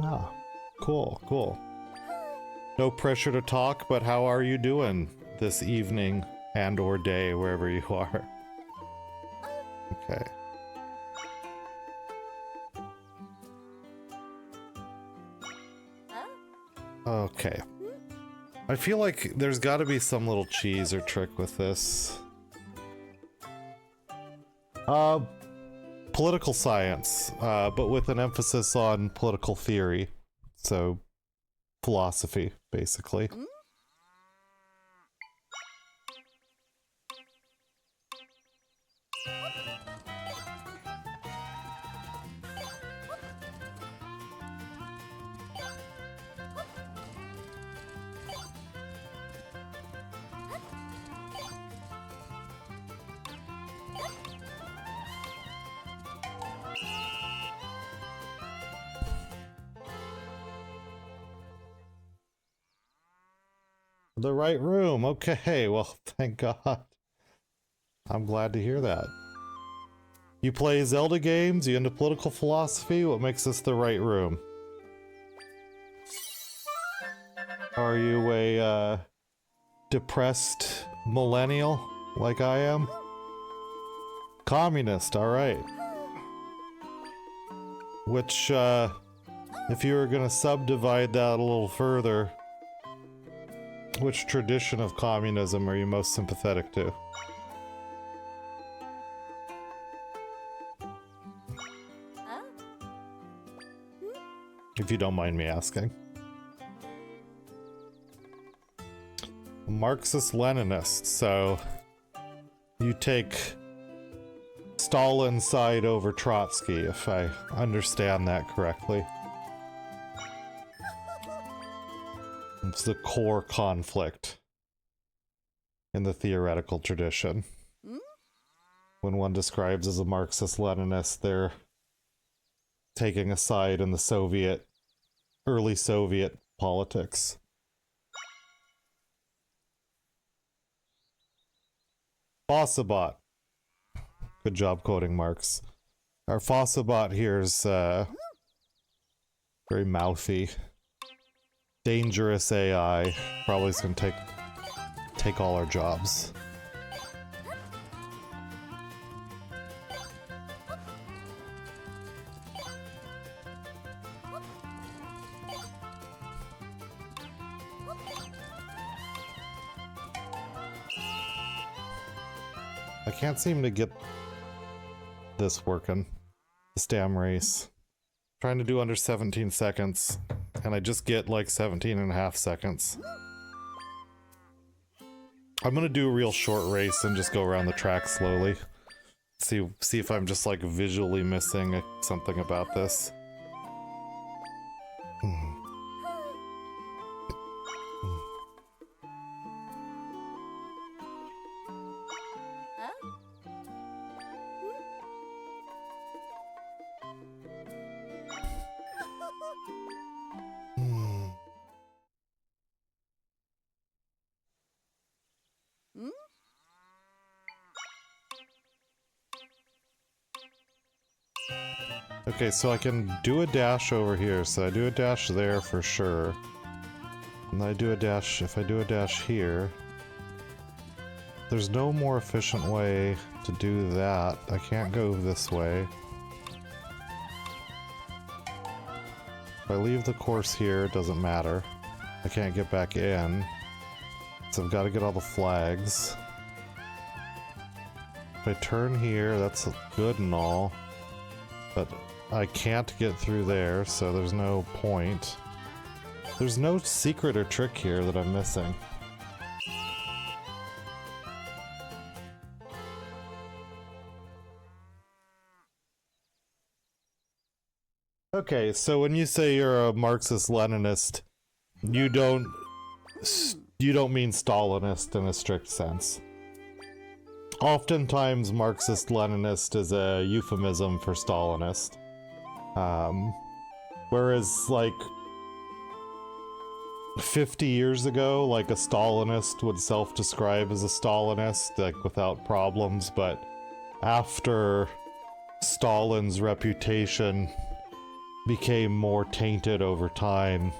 Ah, cool, cool. No pressure to talk, but how are you doing this evening and or day, wherever you are? Okay. Okay. I feel like there's got to be some little cheese or trick with this. Political science, but with an emphasis on political theory. So, philosophy, basically. The right room. Okay, well, thank God. I'm glad to hear that. You play Zelda games? You into political philosophy? What makes this the right room? Are you a depressed millennial like I am? Communist, alright. Which, if you were gonna subdivide that a little further, which tradition of communism are you most sympathetic to? If you don't mind me asking. Marxist-Leninist, so you take Stalin's side over Trotsky, if I understand that correctly. It's the core conflict in the theoretical tradition. When one describes as a Marxist-Leninist, they're taking a side in the early Soviet politics. Fossabot. Good job quoting Marx. Our Fossabot here is very mouthy. Dangerous AI. Probably is going to take all our jobs. I can't seem to get this working. This damn race. Trying to do under 17 seconds. And I just get like 17 and a half seconds. I'm gonna do a real short race and just go around the track slowly. See if I'm just like visually missing something about this. Okay, so I can do a dash over here, so I do a dash there for sure. And I do a dash, if I do a dash here... There's no more efficient way to do that. I can't go this way. If I leave the course here, it doesn't matter. I can't get back in. So I've got to get all the flags. If I turn here, that's good and all. But I can't get through there, so there's no point. There's no secret or trick here that I'm missing. Okay, so when you say you're a Marxist-Leninist, you don't mean Stalinist in a strict sense. Oftentimes, Marxist-Leninist is a euphemism for Stalinist. Whereas, like, 50 years ago, like, a Stalinist would self-describe as a Stalinist, like, without problems, but after Stalin's reputation became more tainted over time,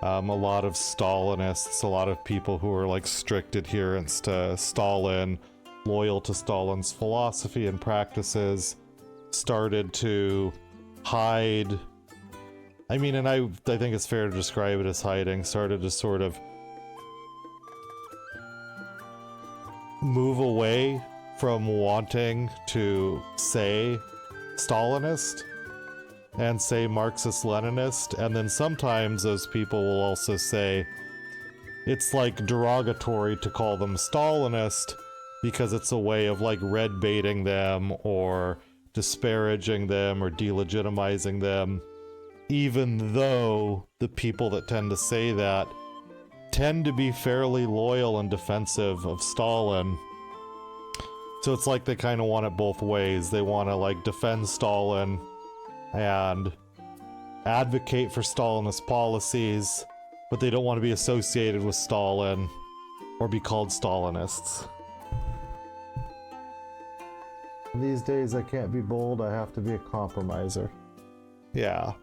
a lot of Stalinists, a lot of people who were, like, strict adherents to Stalin, loyal to Stalin's philosophy and practices, started to hide I mean, and I think it's fair to describe it as hiding, started to sort of move away from wanting to say Stalinist and say Marxist-Leninist, and then sometimes those people will also say it's like derogatory to call them Stalinist because it's a way of like red baiting them or disparaging them or delegitimizing them, even though the people that tend to say that tend to be fairly loyal and defensive of Stalin. So it's like they kind of want it both ways. They want to like defend Stalin and advocate for Stalinist policies, but they don't want to be associated with Stalin or be called Stalinists. These days I can't be bold, I have to be a compromiser. Yeah.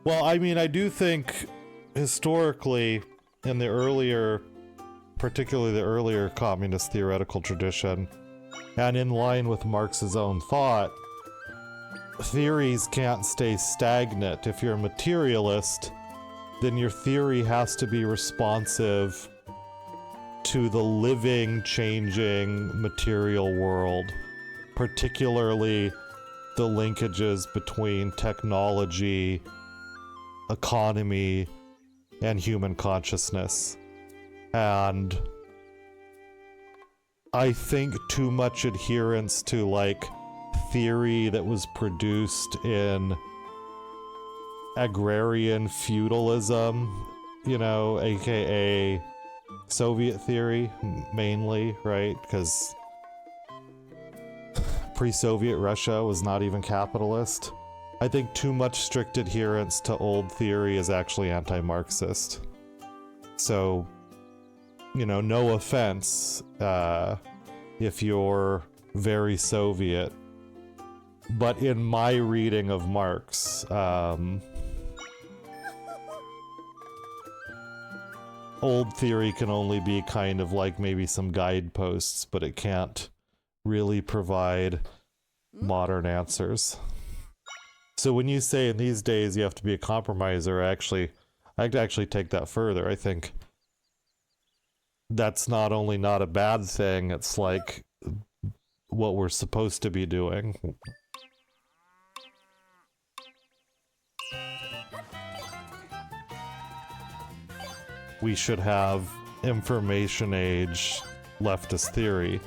Well, I mean, I do think historically in the earlier, particularly the earlier communist theoretical tradition, and in line with Marx's own thought, theories can't stay stagnant. If you're a materialist, then your theory has to be responsive to the living, changing material world, particularly the linkages between technology, economy, and human consciousness. And I think too much adherence to like theory that was produced in agrarian feudalism, you know, aka Soviet theory mainly, right? Because pre-Soviet Russia was not even capitalist. I think too much strict adherence to old theory is actually anti-Marxist. So, you know, no offense if you're very Soviet, but in my reading of Marx, old theory can only be kind of like maybe some guideposts, but it can't really provide modern answers. So when you say in these days you have to be a compromiser, I'd actually take that further. I think that's not only not a bad thing, it's like what we're supposed to be doing. We should have information age leftist theory.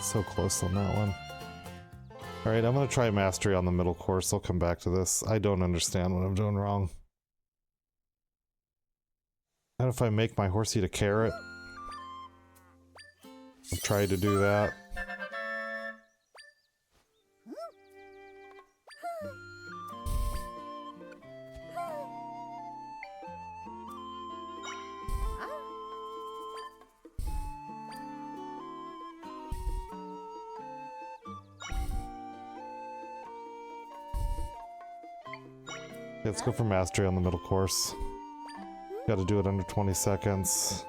So close on that one. Alright, I'm gonna try mastery on the middle course. I'll come back to this. I don't understand what I'm doing wrong. And if I make my horse eat a carrot? I'll try to do that. Let's go for mastery on the middle course. Gotta do it under 20 seconds.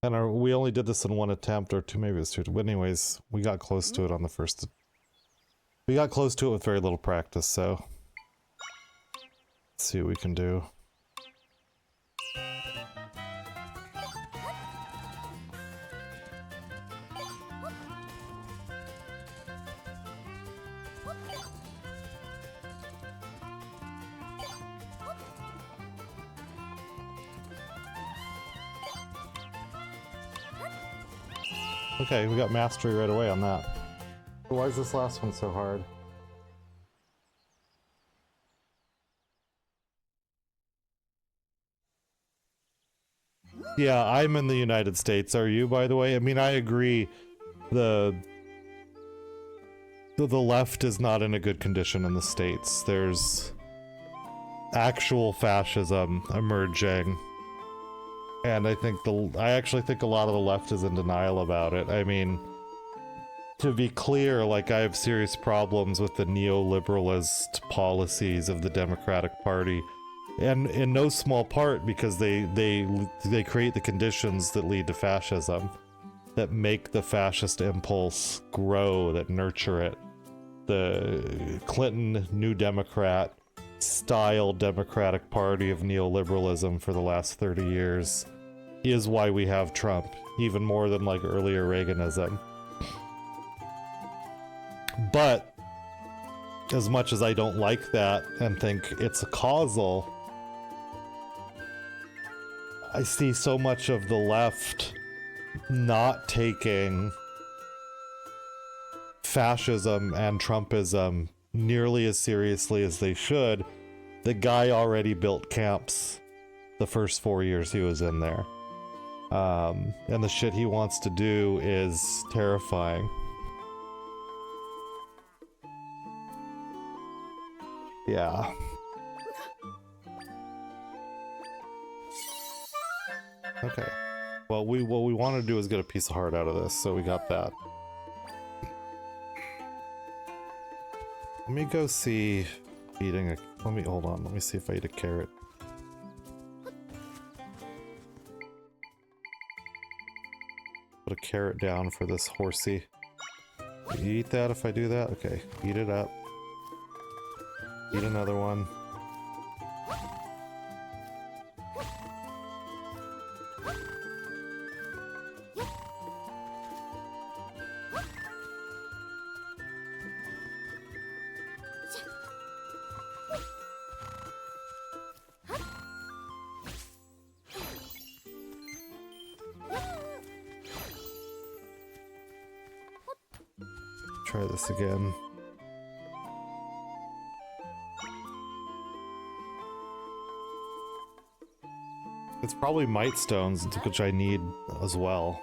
And we only did this in one attempt, or two, maybe it was two. But anyways, we got close to it on the first. We got close to it with very little practice, so. Let's see what we can do. Okay, we got mastery right away on that. Why is this last one so hard? Yeah, I'm in the United States. Are you, by the way? I mean, I agree. The left is not in a good condition in the States. There's actual fascism emerging. And I actually think a lot of the left is in denial about it. I mean, to be clear, like, I have serious problems with the neoliberalist policies of the Democratic Party. And in no small part because they create the conditions that lead to fascism, that make the fascist impulse grow, that nurture it. The Clinton New Democrat style Democratic Party of neoliberalism for the last 30 years is why we have Trump, even more than like earlier Reaganism. But as much as I don't like that and think it's a causal, I see so much of the left not taking fascism and Trumpism nearly as seriously as they should. The guy already built camps the first 4 years he was in there. And the shit he wants to do is terrifying. Yeah. Okay. Well, what we want to do is get a piece of heart out of this, so we got that. Let me go see eating a... hold on, let me see if I eat a carrot. Put a carrot down for this horsey. You eat that if I do that? Okay, eat it up. Eat another one. Try this again. It's probably might stones, which I need as well.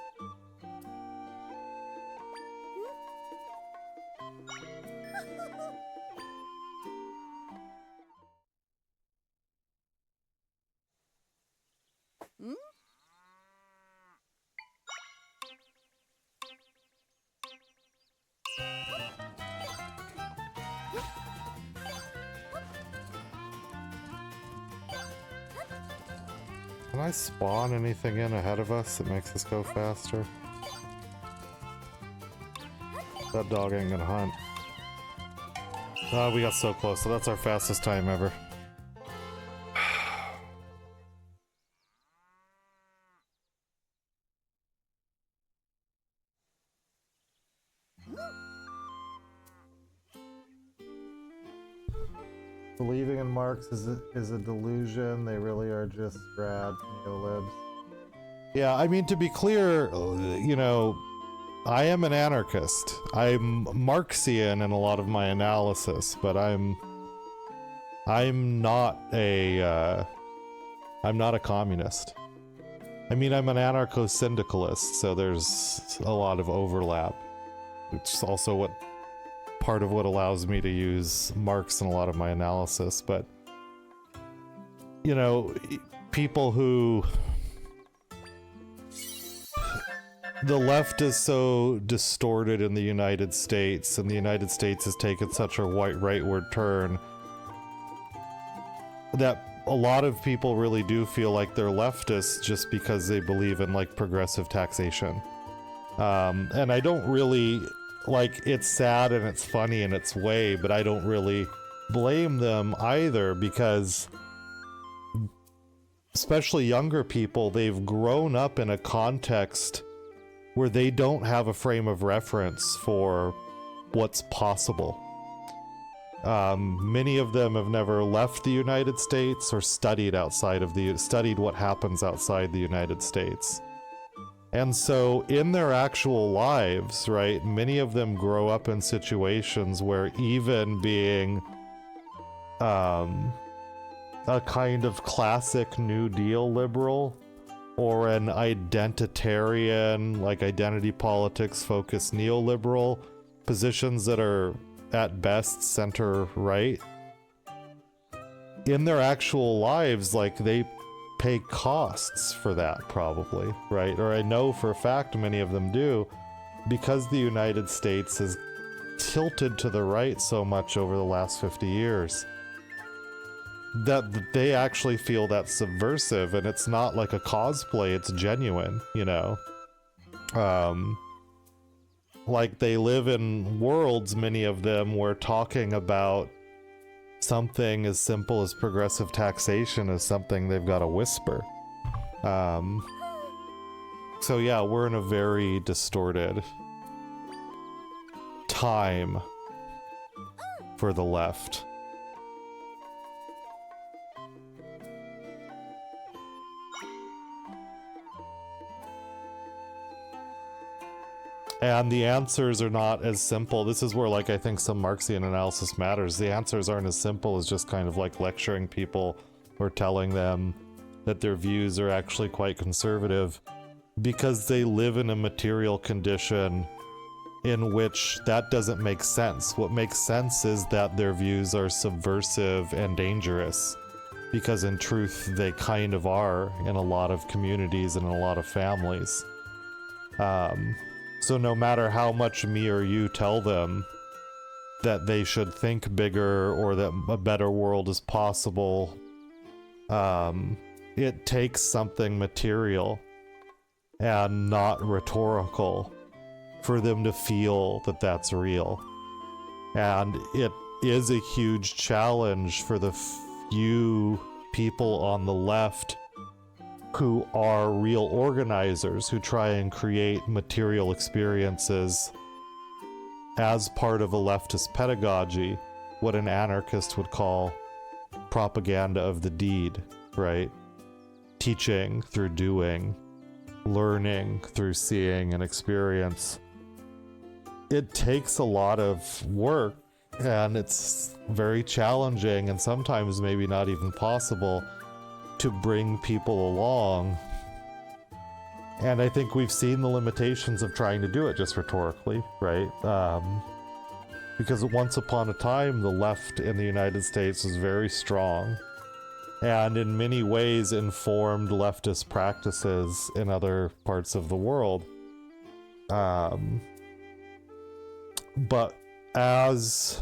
Can I spawn anything in ahead of us that makes us go faster? That dog ain't gonna hunt. Oh, we got so close, so that's our fastest time ever. Believing in Marx is a delusion. They really are just rad neolibs. Yeah, I mean, to be clear, you know, I am an anarchist. I'm Marxian in a lot of my analysis, but I'm not a communist. I mean, I'm an anarcho-syndicalist, so there's a lot of overlap. It's also part of what allows me to use Marx in a lot of my analysis. But, you know, people who... The left is so distorted in the United States, and the United States has taken such a rightward turn, that a lot of people really do feel like they're leftists just because they believe in, like, progressive taxation. And I don't really... Like, it's sad and it's funny in its way, but I don't really blame them either, because especially younger people, they've grown up in a context where they don't have a frame of reference for what's possible. Many of them have never left the United States or studied what happens outside the United States. And so in their actual lives, right, many of them grow up in situations where even being a kind of classic New Deal liberal or an identitarian, like identity politics focused neoliberal, positions that are at best center right, in their actual lives, like, they pay costs for that, probably, right? Or I know for a fact many of them do, because the United States has tilted to the right so much over the last 50 years. that they actually feel that's subversive, and it's not like a cosplay, it's genuine, you know. Like they live in worlds, many of them, where talking about something as simple as progressive taxation is something they've got to whisper. So yeah, we're in a very distorted time for the left. And the answers are not as simple. This is where, like, I think some Marxian analysis matters. The answers aren't as simple as just kind of like lecturing people or telling them that their views are actually quite conservative, because they live in a material condition in which that doesn't make sense. What makes sense is that their views are subversive and dangerous, because in truth they kind of are in a lot of communities and in a lot of families. So no matter how much me or you tell them that they should think bigger or that a better world is possible, it takes something material and not rhetorical for them to feel that that's real. And it is a huge challenge for the few people on the left who are real organizers, who try and create material experiences as part of a leftist pedagogy, what an anarchist would call propaganda of the deed, right? Teaching through doing, learning through seeing and experience. It takes a lot of work, and it's very challenging, and sometimes maybe not even possible to bring people along. And I think we've seen the limitations of trying to do it just rhetorically, right? Because once upon a time, the left in the United States was very strong, and in many ways informed leftist practices in other parts of the world. But as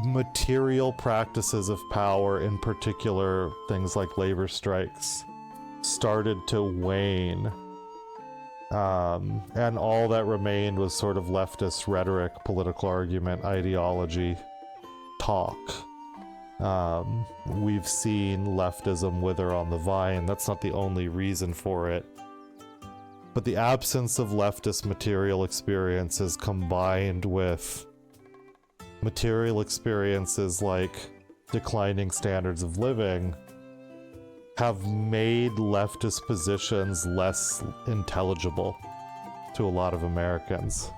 material practices of power, in particular things like labor strikes, started to wane, and all that remained was sort of leftist rhetoric, political argument, ideology, talk. We've seen leftism wither on the vine. That's not the only reason for it, but the absence of leftist material experiences combined with material experiences like declining standards of living have made leftist positions less intelligible to a lot of Americans.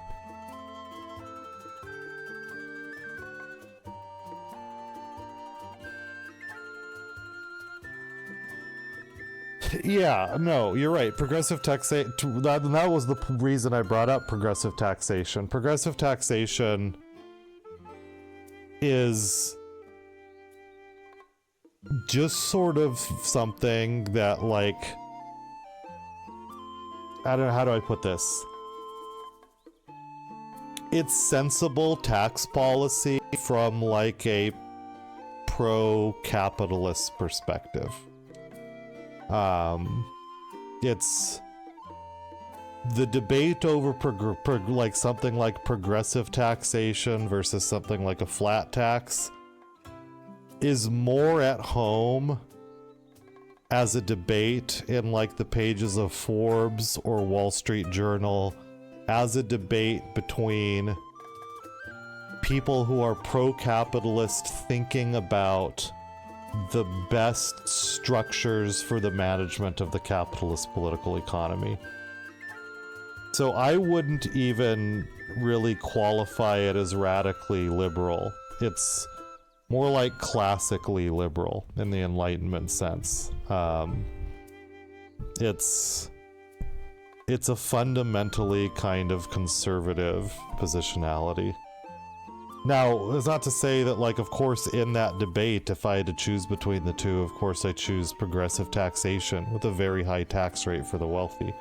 Yeah, no, you're right. Progressive taxation, that was the reason I brought up progressive taxation. Progressive taxation is just sort of something that, like, I don't know, how do I put this? It's sensible tax policy from like a pro-capitalist perspective. It's the debate over like something like progressive taxation versus something like a flat tax is more at home as a debate in like the pages of Forbes or Wall Street Journal, as a debate between people who are pro-capitalist thinking about the best structures for the management of the capitalist political economy. So I wouldn't even really qualify it as radically liberal. It's more like classically liberal in the Enlightenment sense. It's a fundamentally kind of conservative positionality. Now, it's not to say that, like, of course, in that debate, if I had to choose between the two, of course I choose progressive taxation with a very high tax rate for the wealthy.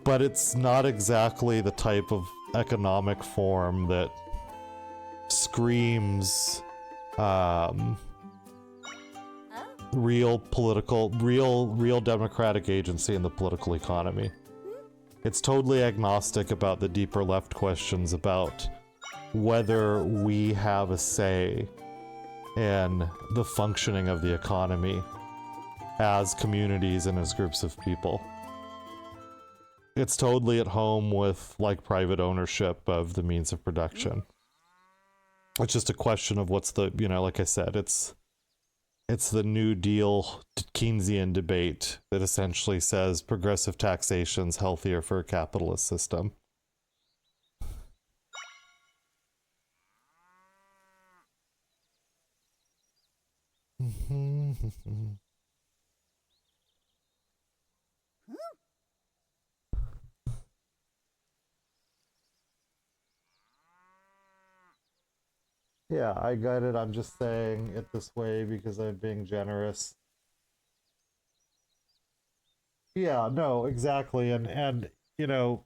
But it's not exactly the type of economic form that screams real democratic agency in the political economy. It's totally agnostic about the deeper left questions about whether we have a say in the functioning of the economy as communities and as groups of people. It's totally at home with like private ownership of the means of production. It's just a question of what's the, you know, like I said, it's the New Deal Keynesian debate that essentially says progressive taxation's healthier for a capitalist system. Yeah, I got it. I'm just saying it this way because I'm being generous. Yeah, no, exactly. And you know,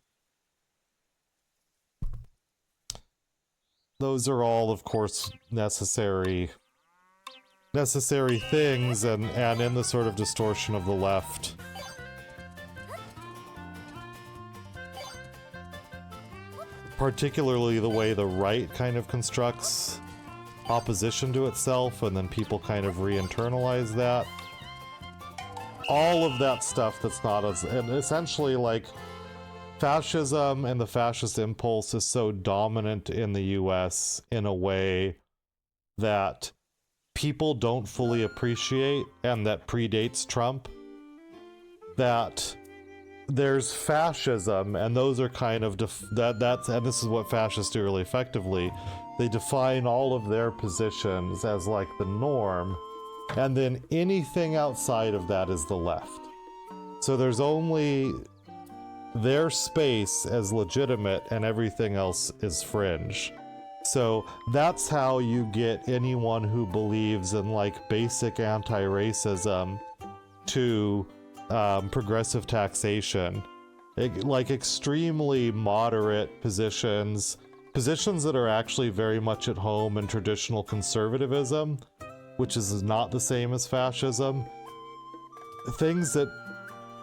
those are all of course necessary things, and in the sort of distortion of the left, particularly the way the right kind of constructs opposition to itself, and then people kind of re-internalize that. All of that stuff that's not as, and essentially like fascism and the fascist impulse is so dominant in the US in a way that people don't fully appreciate, and that predates Trump, that there's fascism, and those are kind of that's and this is what fascists do really effectively. They define all of their positions as like the norm, and then anything outside of that is the left. So there's only their space as legitimate, and everything else is fringe. So that's how you get anyone who believes in like basic anti-racism to progressive taxation, like extremely moderate positions that are actually very much at home in traditional conservatism, which is not the same as fascism. Things that,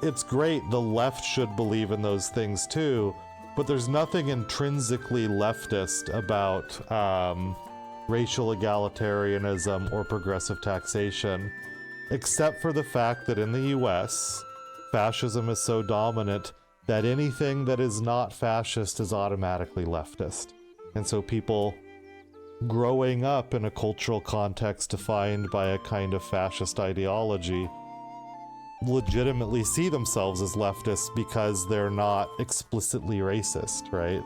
it's great, the left should believe in those things too, but there's nothing intrinsically leftist about racial egalitarianism or progressive taxation, except for the fact that in the US, fascism is so dominant that anything that is not fascist is automatically leftist. And so people growing up in a cultural context defined by a kind of fascist ideology legitimately see themselves as leftists because they're not explicitly racist, right?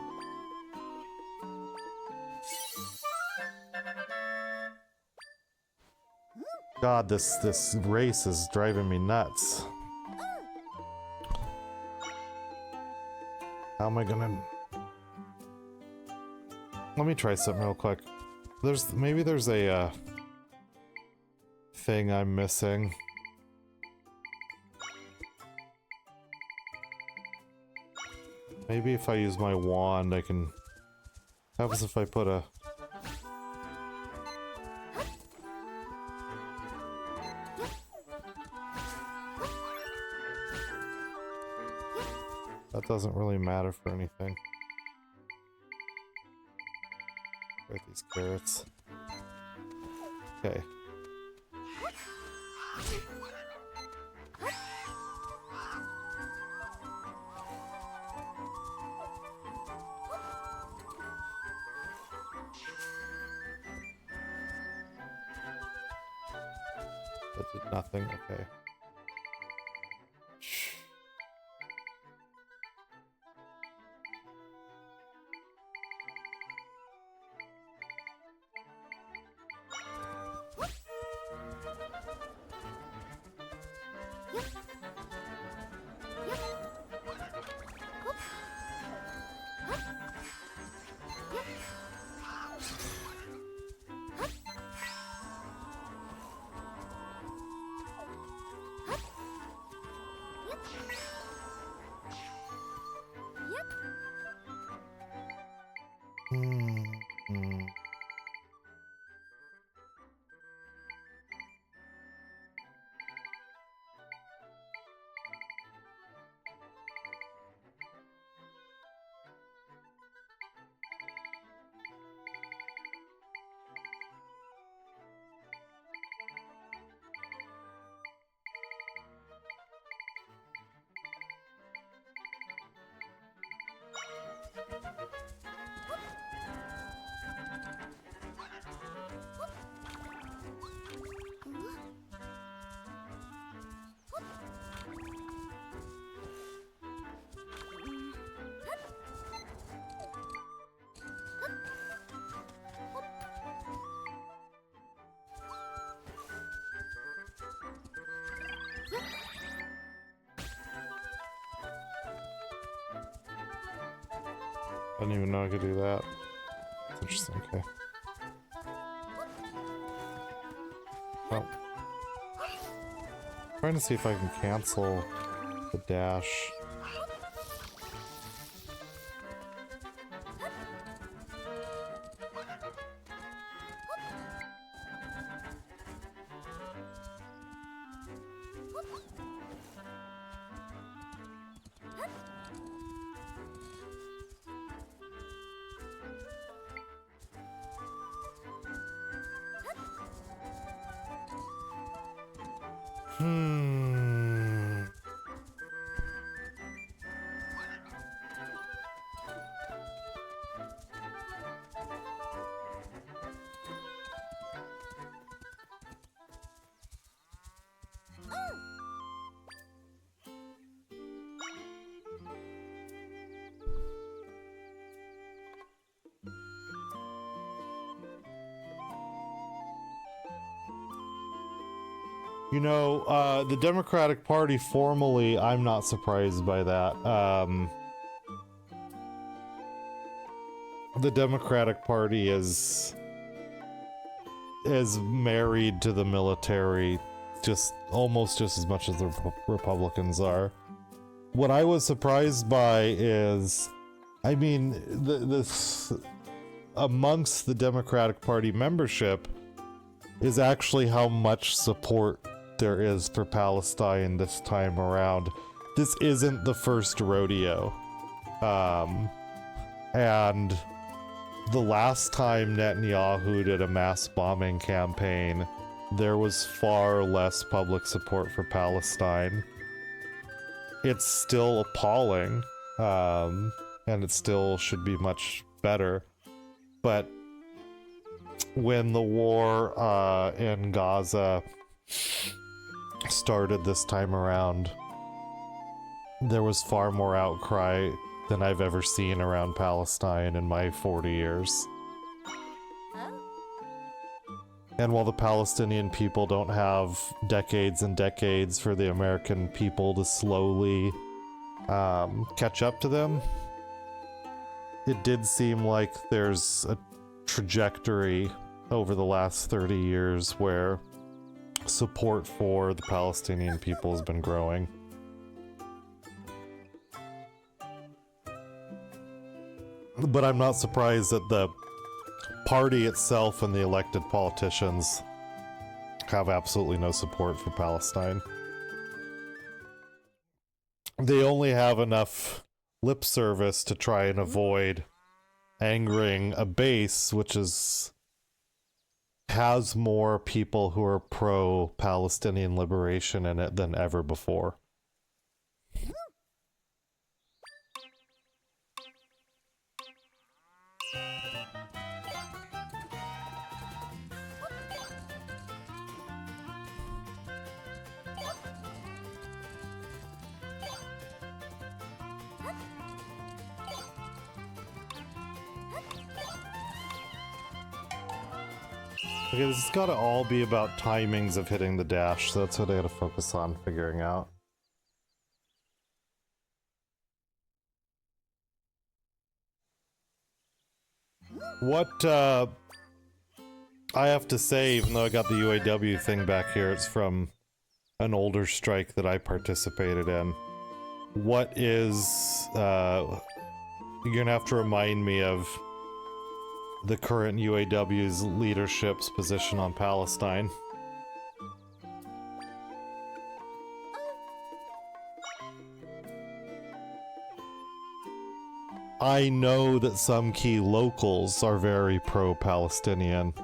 God, this race is driving me nuts. How am I gonna... Let me try something real quick. Maybe there's a thing I'm missing. Maybe if I use my wand, I can... How happens if I put a... That doesn't really matter for anything. Get these carrots. Okay. That did nothing, okay. I didn't even know I could do that. That's interesting, okay. Well, trying to see if I can cancel the dash. You know, the Democratic Party formally, I'm not surprised by that. The Democratic Party is married to the military just almost just as much as the Republicans are. What I was surprised by is, I mean, this amongst the Democratic Party membership is actually how much support there is for Palestine this time around. This isn't the first rodeo. And the last time Netanyahu did a mass bombing campaign, there was far less public support for Palestine. It's still appalling, and it still should be much better. But when the war in Gaza started this time around, there was far more outcry than I've ever seen around Palestine in my 40 years. And while the Palestinian people don't have decades and decades for the American people to slowly catch up to them, it did seem like there's a trajectory over the last 30 years where support for the Palestinian people has been growing. But I'm not surprised that the party itself and the elected politicians have absolutely no support for Palestine. They only have enough lip service to try and avoid angering a base which has more people who are pro-Palestinian liberation in it than ever before. Okay, this has got to all be about timings of hitting the dash, so that's what I gotta focus on figuring out. What, I have to say, even though I got the UAW thing back here, it's from an older strike that I participated in. What is, you're gonna have to remind me of the current UAW's leadership's position on Palestine. I know that some key locals are very pro-Palestinian,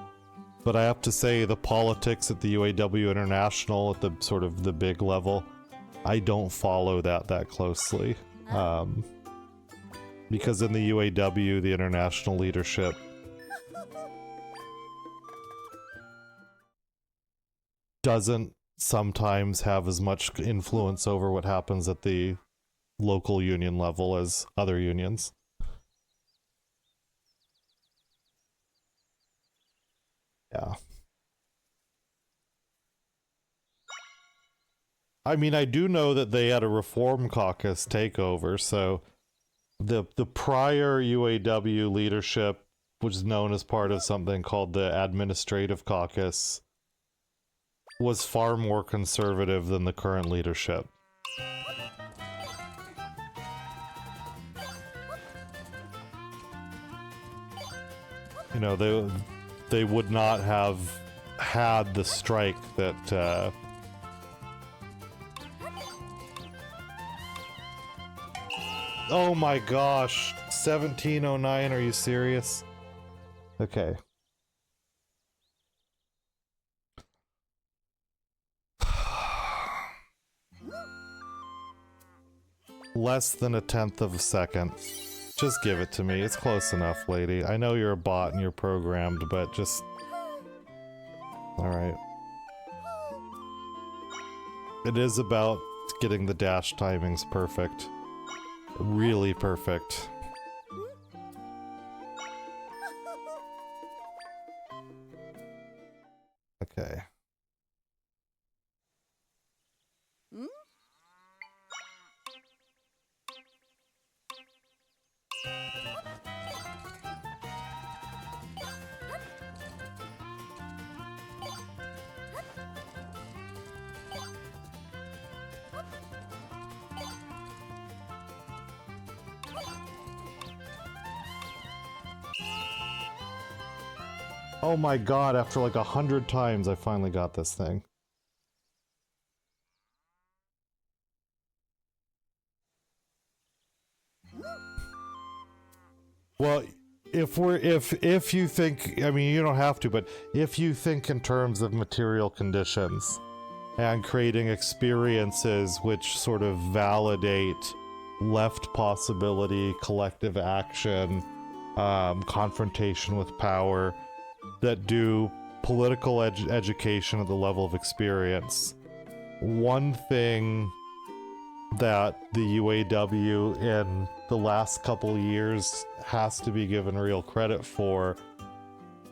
but I have to say the politics at the UAW International at the sort of the big level, I don't follow that closely. Because in the UAW, the international leadership doesn't sometimes have as much influence over what happens at the local union level as other unions. Yeah. I mean, I do know that they had a reform caucus takeover, so the prior UAW leadership was known as part of something called the Administrative Caucus, was far more conservative than the current leadership. You know, they would not have had the strike that oh my gosh, 1709, are you serious? Okay. Less than 1/10 of a second. Just give it to me. It's close enough, lady. I know you're a bot and you're programmed, but just... Alright. It is about getting the dash timings perfect. Really perfect. Okay. Oh my god, after like 100 times I finally got this thing. Well, if you think, I mean, you don't have to, but if you think in terms of material conditions and creating experiences which sort of validate left possibility, collective action, confrontation with power, that do political education at the level of experience. One thing that the UAW in the last couple years has to be given real credit for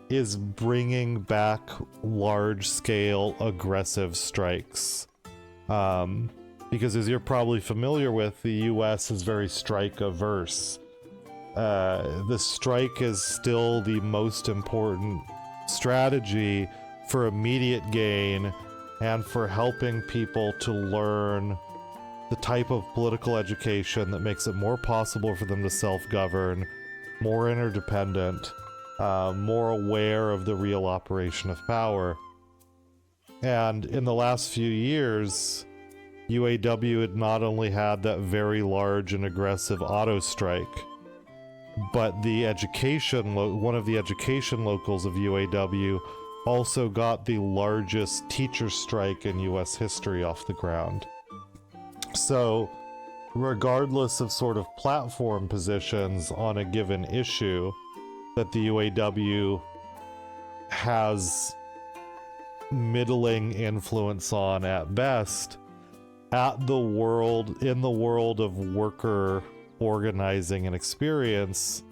is bringing back large-scale aggressive strikes. Because as you're probably familiar with, the US is very strike-averse. The strike is still the most important strategy for immediate gain and for helping people to learn the type of political education that makes it more possible for them to self-govern, more interdependent, more aware of the real operation of power. And in the last few years, UAW had not only had that very large and aggressive auto strike, but the education, one of the education locals of UAW also got the largest teacher strike in US history off the ground. So, regardless of sort of platform positions on a given issue that the UAW has middling influence on at best, in the world of worker organizing and experience,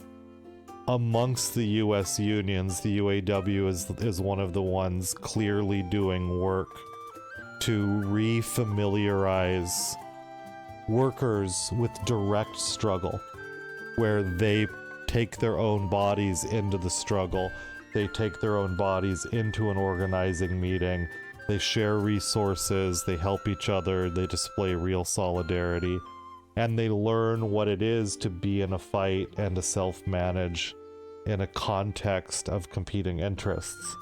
amongst the US unions, the UAW is one of the ones clearly doing work to refamiliarize workers with direct struggle, where they take their own bodies into the struggle, they take their own bodies into an organizing meeting, they share resources, they help each other, they display real solidarity, and they learn what it is to be in a fight and to self-manage in a context of competing interests.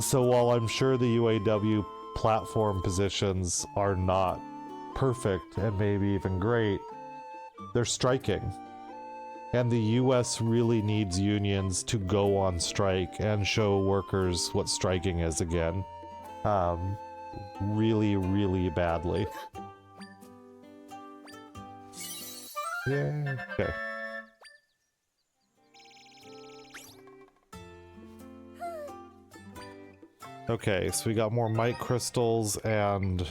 So while I'm sure the UAW platform positions are not perfect and maybe even great, they're striking. And the US really needs unions to go on strike and show workers what striking is again. Really, really badly. Yeah. Okay. Okay, so we got more might crystals and...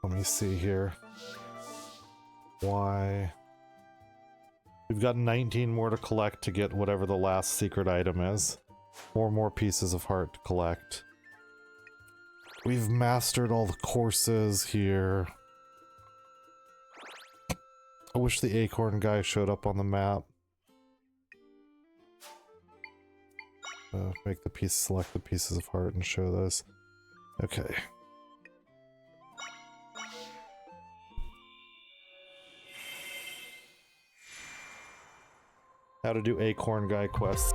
Let me see here. Why? We've got 19 more to collect to get whatever the last secret item is. 4 more pieces of heart to collect. We've mastered all the courses here. I wish the acorn guy showed up on the map. Make the piece, select the pieces of heart and show those. Okay. How to do acorn guy quests.